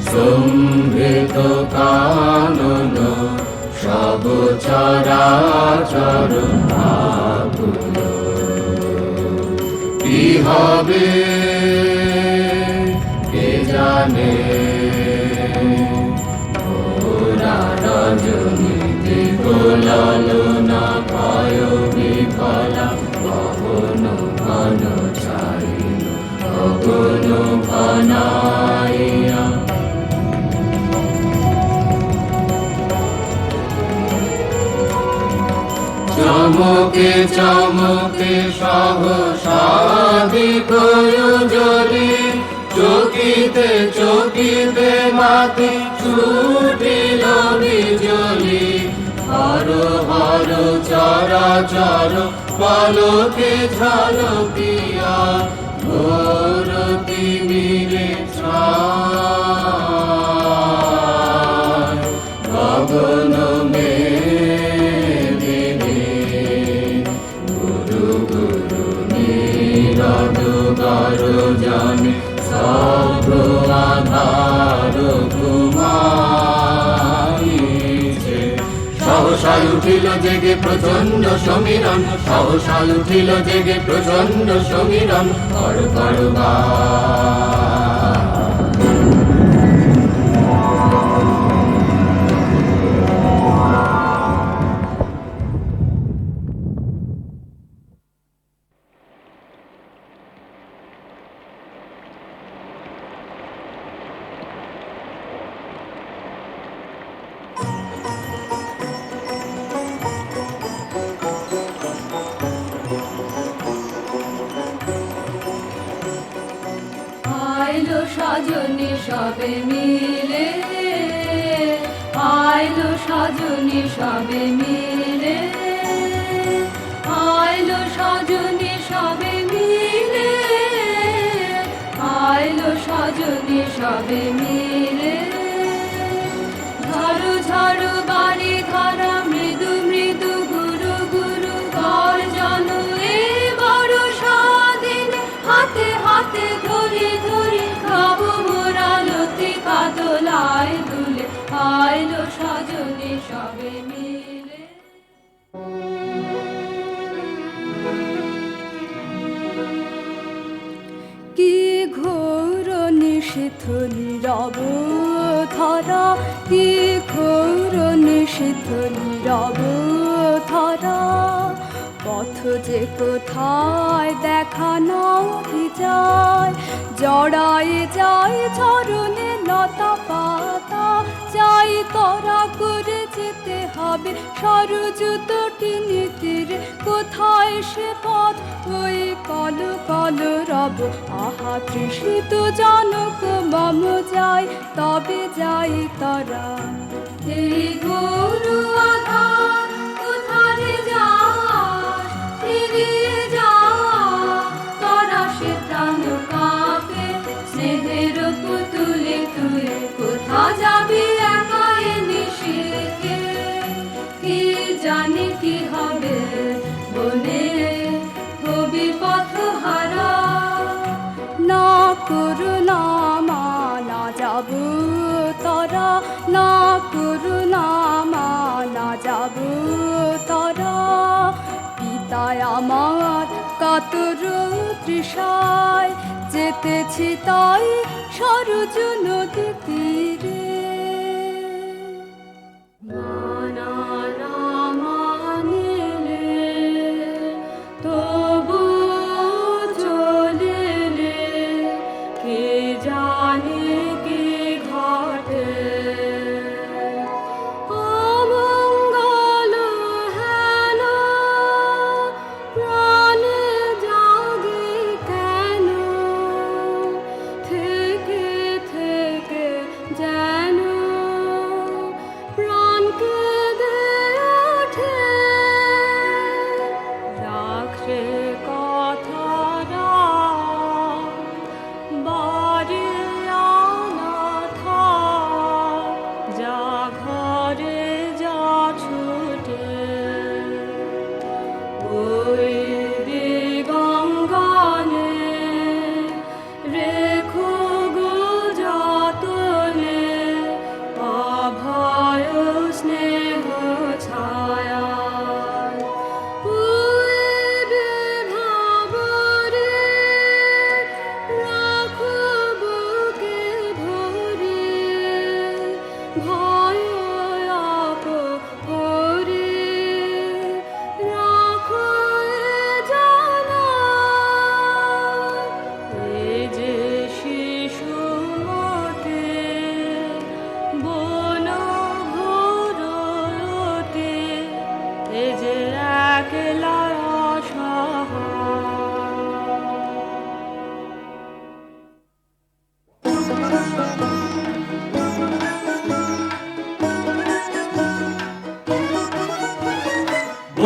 সম্ভৃত কানন সব চরাচর আকুল কি হবে কে জানে ওরা রজনীতে গোলালনা পায় বিফলা গগন ঘন ছাইল গগন ঘনাইয়া চমকে চমকে সহসাদি প্রয়োজনে চকিতে চকিতে মাতে ছুটিল বিজলি হর হর চরাচর পলকে ঝলকিয়া ঘোর তিমিরে ছায় গগন জানে সব আধার ঘুমাইছে সহসা উঠিল জেগে প্রচন্ড সমীরণ সহসা উঠিল জেগে প্রচন্ড সমীরণ কর কর বা আইলো সজনী সবে মিলে আইলো সজনী সবে মিলে আইলো সজনী সবে মিলে আইলো সজনী সবে মিলে ঝড়ু ঝড়ু বাড়ি ধরা মৃদু মৃদু গুরু গুরু গর্জন এ বড় স্বাধীন হাতে হাতে ধরি ধরি খাবো মোরা লতি কাদলায় দুলে আইলো সজনী সবে মিলে কি ঘোর নিষিদ্ধ নীরব ধরা কি ঘোর নিষিদ্ধ নীরব ধরা পথ যে কোথায় দেখা নাহি যায় জড়ায় যায় চরণে লতা পাতা চাই তরা করে যেতে হবে সরযুত টিনিতির কোথায় সে পথ ওই কল কল রব আহা তৃষিত জনক মম যাই তবে যাই তরা এই গরু আধার কোথারে যাস ফিরিয়ে যা তরা সে প্রাণ কাঁপে স্নেহের পুতুলে তুই কোথা যাবি একা এ নিশিতে কি জানি কি হবে বনে হবি পথহারা না করুণা মানা যাব তরা না করুণা মানা যাব তরা পিতায় আমার কাতর তৃষায় যেতেছি তাই সরজ নদী তীরে মানা না মানিলে তবু চলিলে কে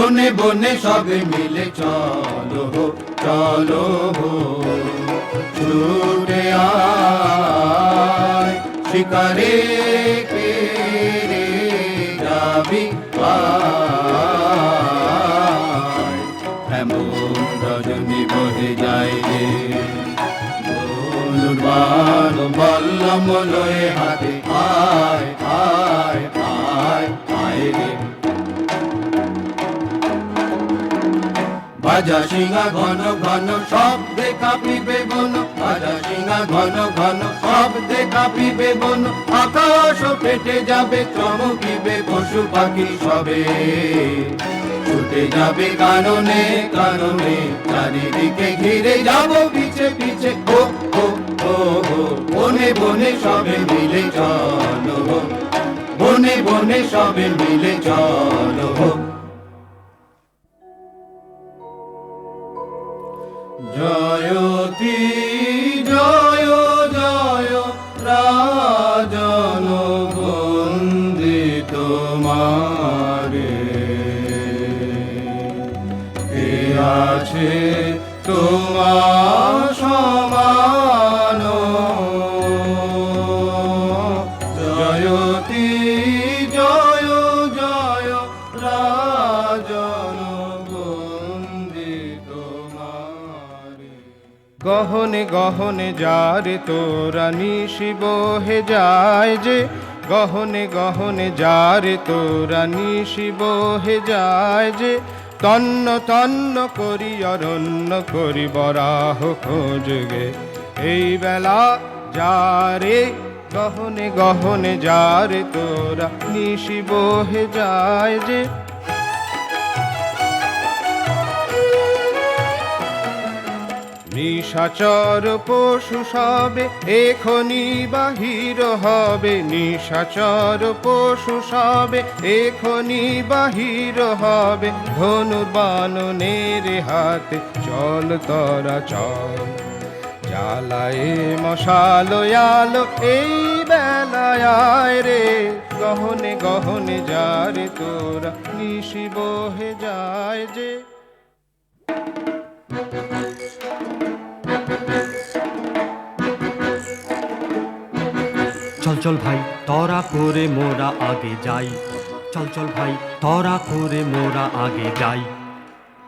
বনে বনে সবে মিলে চলো চলো ছুটে আয় শিকারে কে রে যাবি আয় এমন রজনী বহে যায় রে ধনুর্বাণ বল্লম লয়ে হাতে আয় আয় আয় আয় রে বাজা সিংহা ঘন ঘন শব্দে কাঁপিবে বন বাজা সিংহা ঘন ঘন শব্দে কাঁপিবে বন আকাশ ফেটে যাবে চমকিবে পশু পাখি সবে ছুটে যাবে কাননে কাননে চারিদিকে ঘিরে যাব পিছে পিছে ও ও ও ও বনে বনে সবে মিলে চলো বনে বনে সবে মিলে চলো জয়তি জয় জয় রাজন বন্দে তোমারে কে আছে তোমার সমান জয়তি জয় জয় রাজন বন্দে তোমারে গহনে গহনে যারে তোরা নিশি বহে যায় যে গহনে গহনে যারে তোরা নিশি বহে যায় যে তন্ন তন্ন করি অরণ্য করি বরাহ খোঁজগে এই বেলা যারে গহনে গহনে যারে তোরা নিশি বহে যায় যে নিশাচর পশু সবে এখনি বাহির হবে নিশাচর পশু সবে এখনি বাহির হবে ধনুর্বাণনের হাতে চল তোরা চল জ্বালায় মশাল আলো এই বেলায় রে গহনে গহনে যারে তোরা নিশি বহে যায় যে চল চল ভাই তরা করে মোরা আগে যাই চল চল ভাই তরা করে মোরা আগে যাই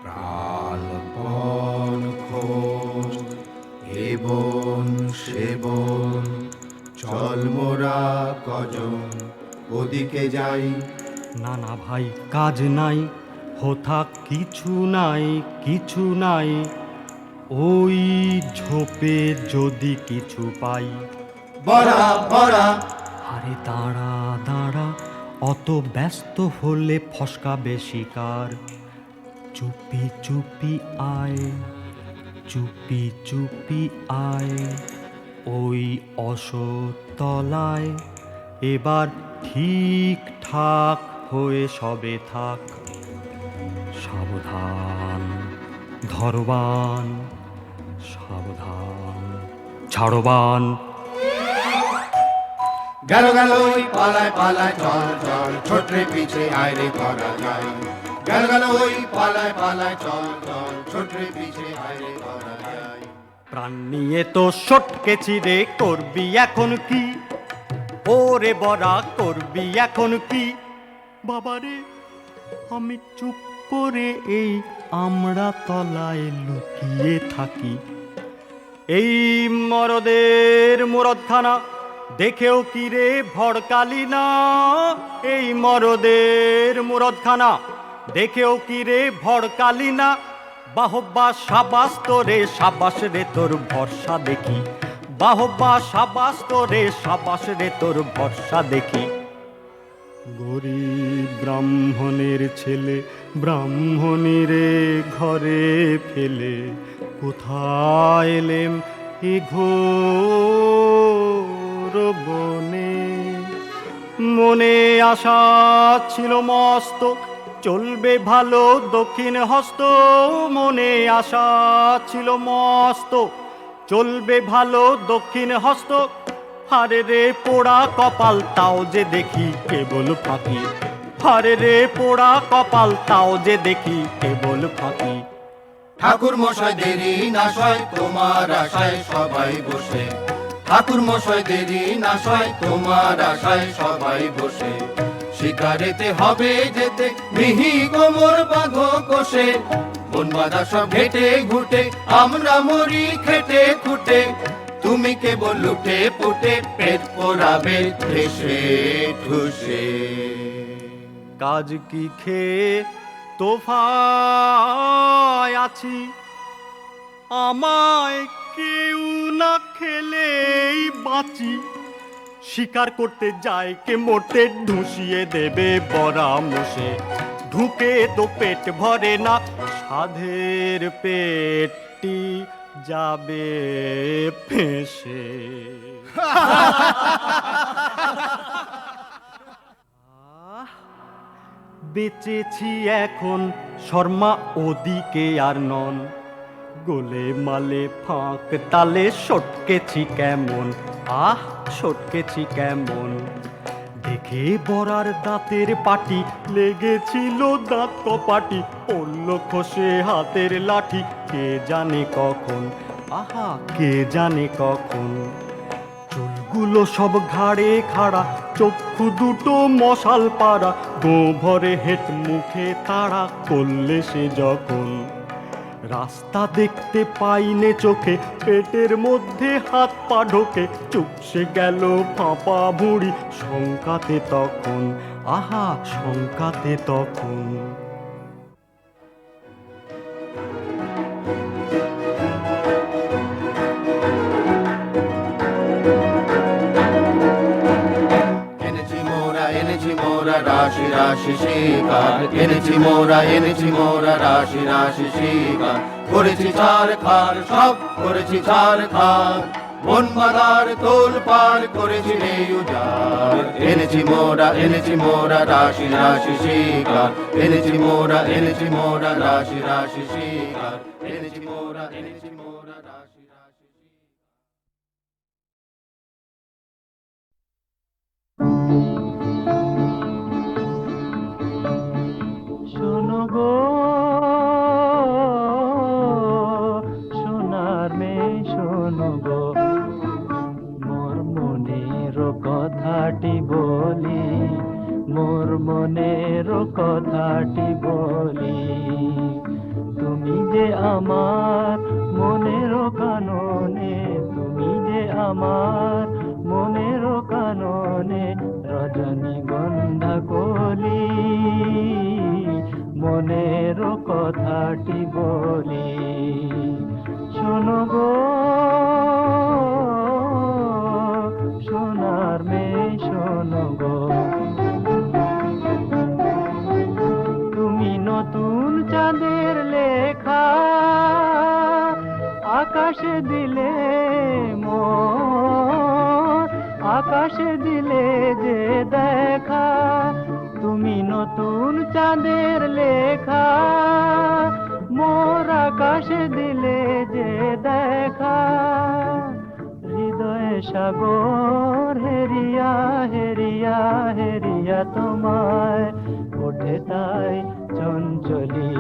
প্রাণপণ খোঁজ এ বন সে বন চল মোরা কজন ওদিকে যাই না না ভাই কাজ নাই হোথা কিছু নাই কিছু নাই ওই ঝোপে যদি কিছু পাই বড়া বড়া আরে দাঁড়া দাঁড়া অত ব্যস্ত হলে ফসকাবে শিকার চুপি চুপি আয় চুপি চুপি আয় ওই অসতলায় এবার ঠিকঠাক হয়ে সবে থাক সাবধান ধরবান সাবধান ছাড়বান গেল গেল ওই পালায় পালায় চল চল ছোটরে পিছে আয় রে করা যায় গেল গেল ওই পালায় পালায় চল চল ছোটরে পিছে আয় রে করা যায় প্রাণ নিয়ে তো সটকেছি রে করবি এখন কি ওরে বড়া করবি এখন কি বাবারে আমি চুপ করে এই আমরা তলায় লুকিয়ে থাকি এই মরদের মুরদখানা দেখেও কি রে ভড়কালি না এই মরদের মুরদখানা দেখেও কি রে ভড়কালি না বাহবা সাবাস তোরে সাবাস রে তোর ভরসা দেখি বাহবা সাবাস তোরে সাবাস রে তোর ভরসা দেখি গরিব ব্রাহ্মণের ছেলে ব্রাহ্মণীরে ঘরে ফেলে কোথায় এলেম এ ঘোর বনে মনে আশা ছিল মস্ত চলবে ভালো দক্ষিণ হস্ত মনে আশা ছিল মস্ত চলবে ভালো দক্ষিণ হস্ত হারে রে পোড়া কপাল তাও যে দেখি কেবল ফাঁকি হারে রে পোড়া কপাল, তাও যে দেখি কেবল ফাঁকি। ঠাকুর মশাই দেরি না সয় তোমার আশায় সবাই বসে, ঠাকুর মশাই দেরি না সয় তোমার আশায় সবাই বসে। শিকারেতে হবে যেতে মিহি কোমর বাঁধো কষে, বন বাঁধা সব ঘেটে ঘুটে আমরা মরি খেটে খুটে। তুমি কেবল লুটে পুটে পেট পোড়াবে ঠেসে ঠুসে। কাজ কি খেয়ে তোফায় আছি, আমায় কেউ না খেলেই বাঁচি। শিকার করতে যায় কে মরতে ঢুসিয়ে দেবে পরামর্শে। ঢুকে তো পেট ভরে না, সাধের পেটটি যাবে ফেঁসে। বেঁচেছি এখন শর্মা ওদিকে আর নন, গোলে মালে ফাঁক তালে সটকেছি কেমন, আহ সটকেছি কেমন। দেখে বরার দাঁতের পাটি লেগেছিল দাঁত কপাটি, পড়ল খসে হাতের লাঠি কে জানে কখন, আহা কে জানে কখন। চুলগুলো সব ঘাড়ে খাড়া, চক্ষু দুটো মশাল পাড়া, গো ভরে হেট মুখে তাড়া করলে সে যখন। রাস্তা দেখতে পাইনে চোখে, পেটের মধ্যে হাত পা ঢোকে, চুপসে গেল ফাঁপা ভুঁড়ি শঙ্কাতে তখন, আহা শঙ্কাতে তখন। এনেছি মোরা রাশি রাশি শিকার, এনেছি মোরা রাশি রাশি শিকার। করেছি ছাড় খার সব করেছি ছাড় খার, বন বাঁধার তোল পার করেছি রে উজাড়। এনেছি মোরা রাশি রাশি শিকার, এনেছি মোরা রাশি রাশি শিকার, এনেছি মোরা রাশি রাশি। শোনো গো সোনার মেয়ে শোনো গো, মোর মনের কথাটি বলি, মোর মনের কথাটি বলি। তুমি যে আমার মনের কাননে, তুমি যে আমার মনের কাননে, রজনীগন্ধা কলি মনের কথাটি বলি। শোনো গো সোনার মেয়ে শোনো গো, তুমি নতুন চাঁদের লেখা আকাশে দিলে মোর, আকাশে দিলে যে দেখা। তুমি নতুন চাঁদের লেখা মোর আকাশে দিলে যে দেখা। হৃদয়ে সাগর হেরিয়া হেরিয়া হেরিয়া তোমায় ওঠে তাই চঞ্চলি,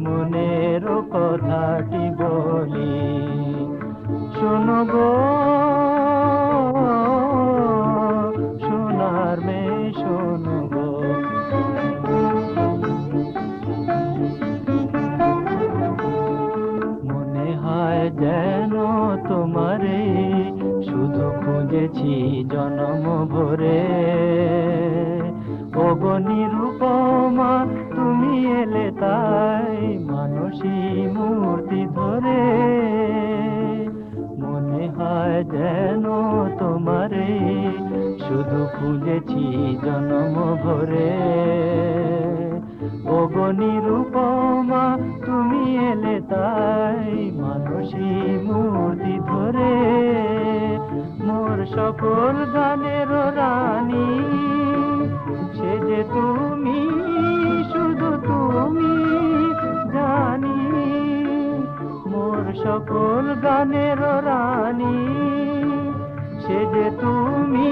মনের কথাটি বলি। শোনো গো সোনার মেয়ে শোনো গো, মনে হয় যেন তোমারে শুধু খুঁজেছি জন্ম ভরে। ওগো নিরূপমা তুমি এলে তাই মানসী মূর্তি ধরে। মনে হয় যেন তোমারে শুধু খুঁজেছি জন্ম ভরে। ওগো নিরূপমা তুমি এলে তাই মানসী মূর্তি ধরে। মোর সকল গানের রানী সে যে তুমি, শুধু তুমি জানি। মোর সকল গানের রানী সে যে তুমি,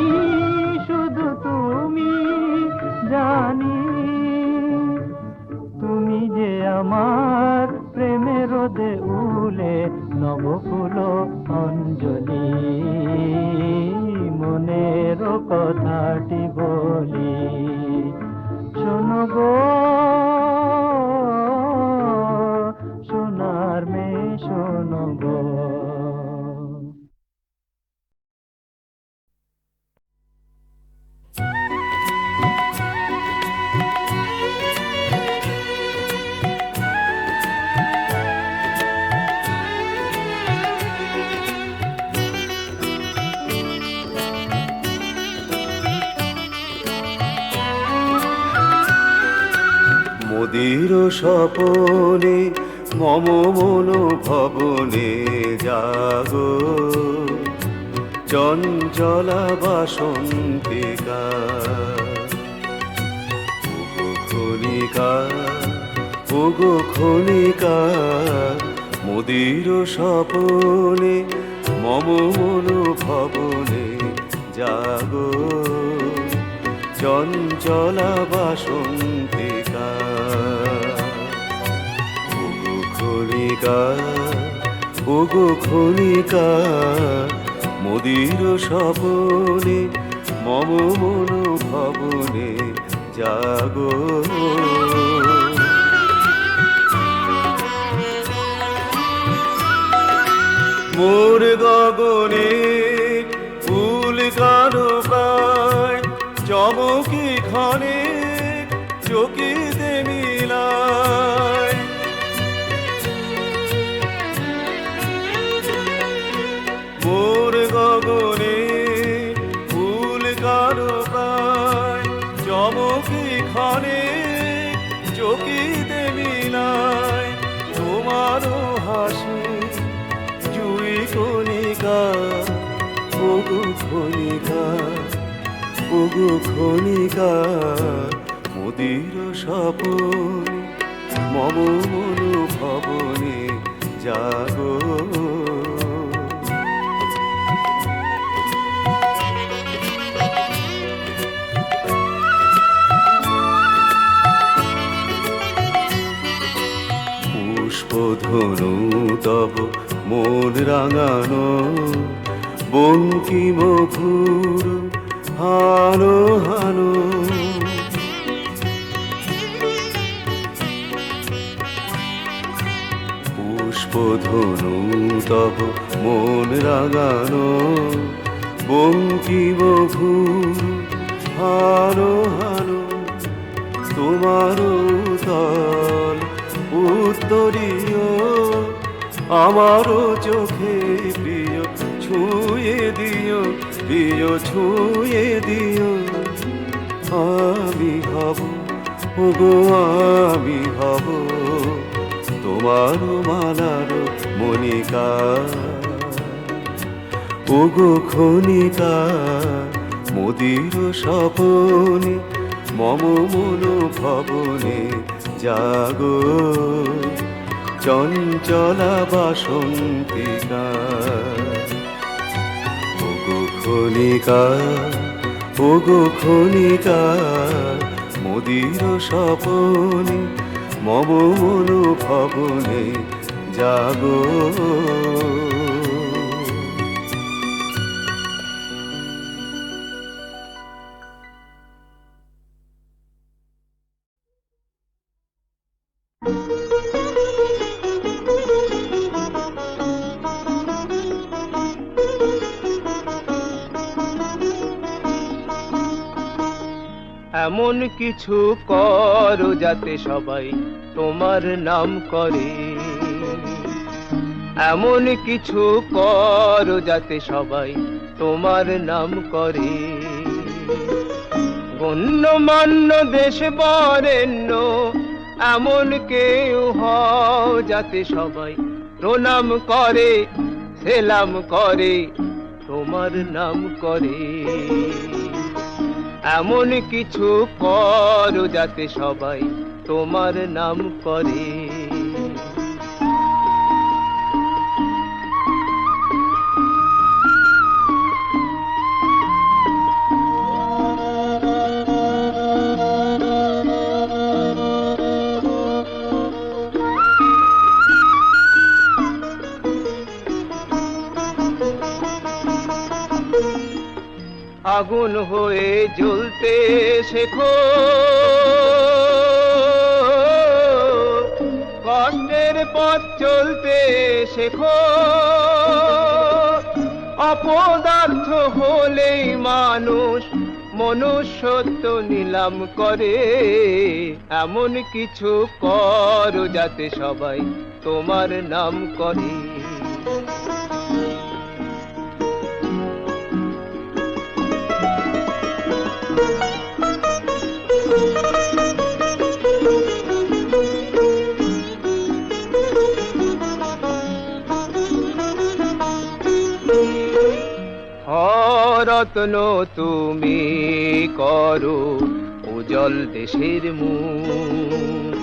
শুধু তুমি মোদির স্বপনে মম মন ভবনে জাগো চঞ্চলা বাসন্তিকা ওগো খনিকা ওগো খনিকা মোদির স্বপনে মম মন ভবনে জাগো চঞ্চলা বাসন্তিকা ওগো খনিকা ওগো খনিকা মোদির স্বপনে মম মন ভবনে জাগো মোর গগনে ফুল কানো প্রায় চমকি ক্ষণে চকিতে মিলায় মোর গগনে ফুল কানো প্রায় চমকি ক্ষণে চকিতে মিলায় তোমারও হাসি জুই কণিকা ওগো খনিকা ওগো খনিকা মোদির স্বপনে মম মন ভবনে জাগো পুষ্পধনু তব মন রাঙানো বঙ্কিম ভুর হানো হানো পুষ্পধনু তব মন রাঙানো বঙ্কিম ভুর হানো হানো তোমারও তল উত্তরীয় আমারও চোখে প্রিয় ছুঁয়ে দিও প্রিয় ছুঁয়ে দিও আমি হব ওগো আমি হব তোমার মালার মনিকা ওগো খনিকা মোদির স্বপনে মম মন ভবনে জাগো চঞ্চলা বাসন্তিকা ওগো খনিকা ওগো খনিকা মোদির স্বপনে মম মন ভবনে জাগো এমন কিছু করো যাতে সবাই তোমার নাম করে, এমন কিছু করো যাতে সবাই তোমার নাম করে। গণ্যমান্য দেশ বরেণ্য এমন কেউ হও যাতে সবাই প্রণাম করে, সেলাম করে, তোমার নাম করে। এমন কিছু করো যাতে সবাই তোমার নাম করে। আগুন হয়ে জ্বলতে শেখো, কষ্টের পথ চলতে শেখো। অপদার্থ হলেই মানুষ মনুষ্যত্ব নিলাম করে। এমন কিছু করো যাতে সবাই তোমার নাম করে। রত্ন তুমি করো উজ্জ্বল দেশের মুখ,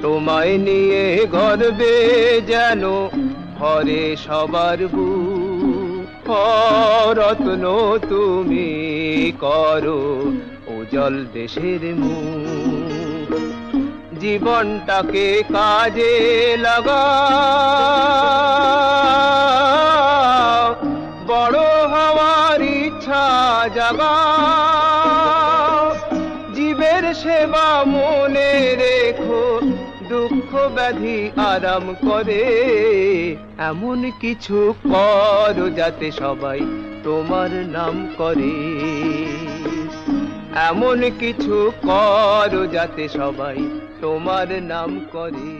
তোমায় নিয়ে গর্বে যেন ভরে সবার বুক। রত্ন তুমি করো উজ্জ্বল দেশের মুখ, জীবনটাকে কাজে লাগাও, বড় হওয়ার ইচ্ছা জাগাও, জীবের সেবা মনে রেখো, দুঃখ ব্যাধি আরাম করে, এমন কিছু করো যাতে সবাই তোমার নাম করে, এমন কিছু করো যাতে সবাই তোমার নাম করে।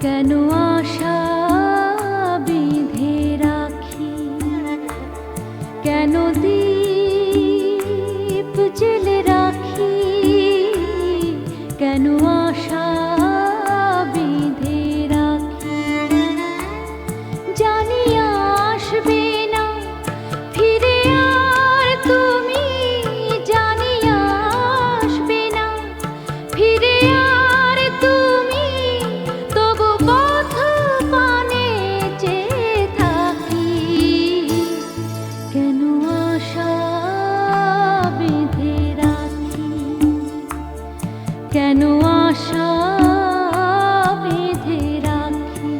কেন আশা বেঁধে রাখি, কেন দীপ জেলে রাখি, কেন আশা বেঁধে রাখি, জানি আসবে না ফিরে আর তুমি, জানি আসবে না ফিরে আর তুমি, তবু পথ পানে চেয়ে থাকি, কেন আশা বেঁধে রাখি, কেন আশা বেঁধে রাখি।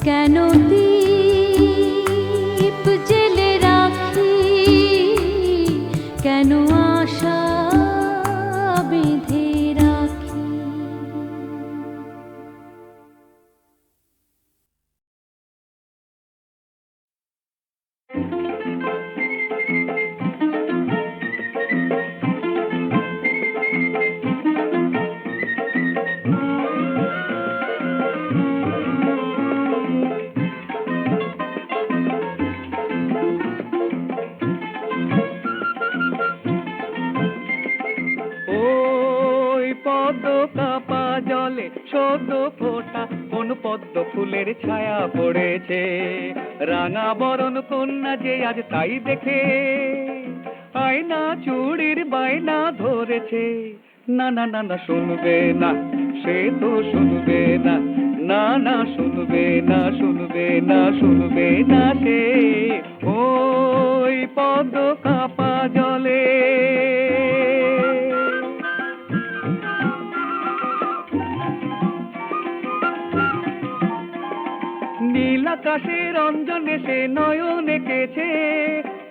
কেন দীপ জেলে রাখি, কেন আশা বেঁধে রাখি। ওই পদ্ম কাপা জলে সদ্য ফোটা কোন পদ্ম ফুলের ছায়া পড়েছে, রাঙা বরণ কন্যা যে আজ তাই দেখে আয়না চুড়ির বাইনা ধরেছে। না না না না শুনবে না, সে তো শুনবে না, না না শুনবে না, শুনবে না, শুনবে না সে। ওই পদ্ম কাপা জলে নীল আকাশের রঞ্জনে সে নয়ন এঁকেছে,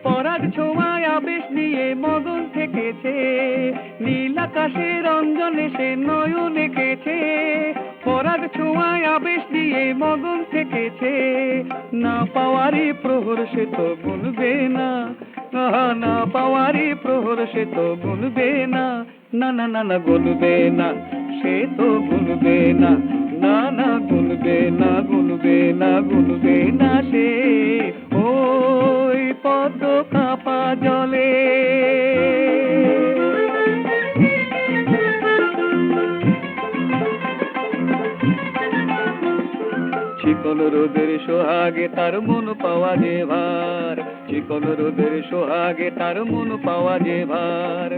পরাগ ছোঁয়ায় আবেশ নিয়ে মগন থেকেছে। নীল আকাশের রঞ্জনে সে নয়ন এঁকেছে, পরাগ ছোঁয়ায় আবেশ নিয়ে মগন থেকেছে। না পাওয়ারই প্রহর সে তো গুনবে না, না পাওয়ারই প্রহর সে তো গুনবে না, না না না না গুনবে না, সে তো গুনবে না, না না গুনবে না, গুনবে না, গুনবে না সে। ওই পদ্ম কাপা জলে চিকন রোদের সোহাগে তার মন পাওয়া যে ভার, চিকন রোদের সোহাগে তার মন পাওয়া যে ভার।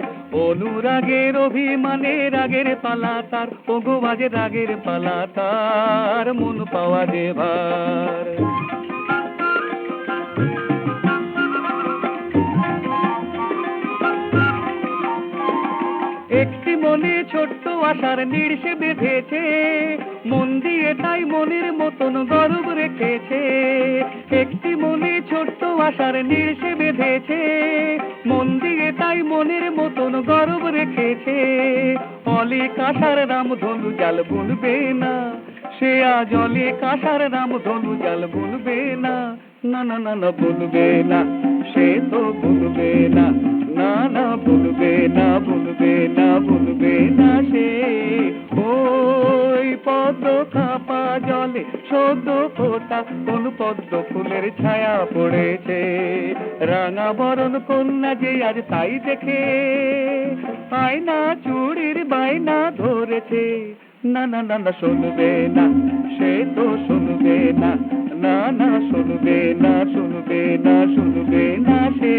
অনুরাগের অভিমানে রাগের পালা তার, ওগো বাজে রাগের পালা তার, মন পাওয়া যে ভার। একটি মনে ছোট্ট আশার নীড় সে বেঁধেছে, মন দিয়ে তাই মনের মতন গর্ব রেখেছে। একটি মনে ছোট্ট আশার নীড় সে বেঁধেছে, মন দিয়ে তাই মনের মতন গর্ব রেখেছে। অলিক আশার রামধনু জাল বুনবে না, সে আজ অলিক আশার রামধনু জাল বুনবে না, না না না না বুনবে না, সে তো বুনবে না, না না বুনবে না, বুনবে না, বুনবে না সে। ওই পদ্ম কাপা জলে সদ্য ফোটা কোন পদ্ম ফুলের ছায়া পড়েছে, রাঙা বরণ কন্যা যে আজ তাই দেখে আয়না চুড়ির বাইনা ধরেছে। না না না না শুনবে না, সে তো শুনবে না, না না শুনবে না, শুনবে না, শুনবে না সে।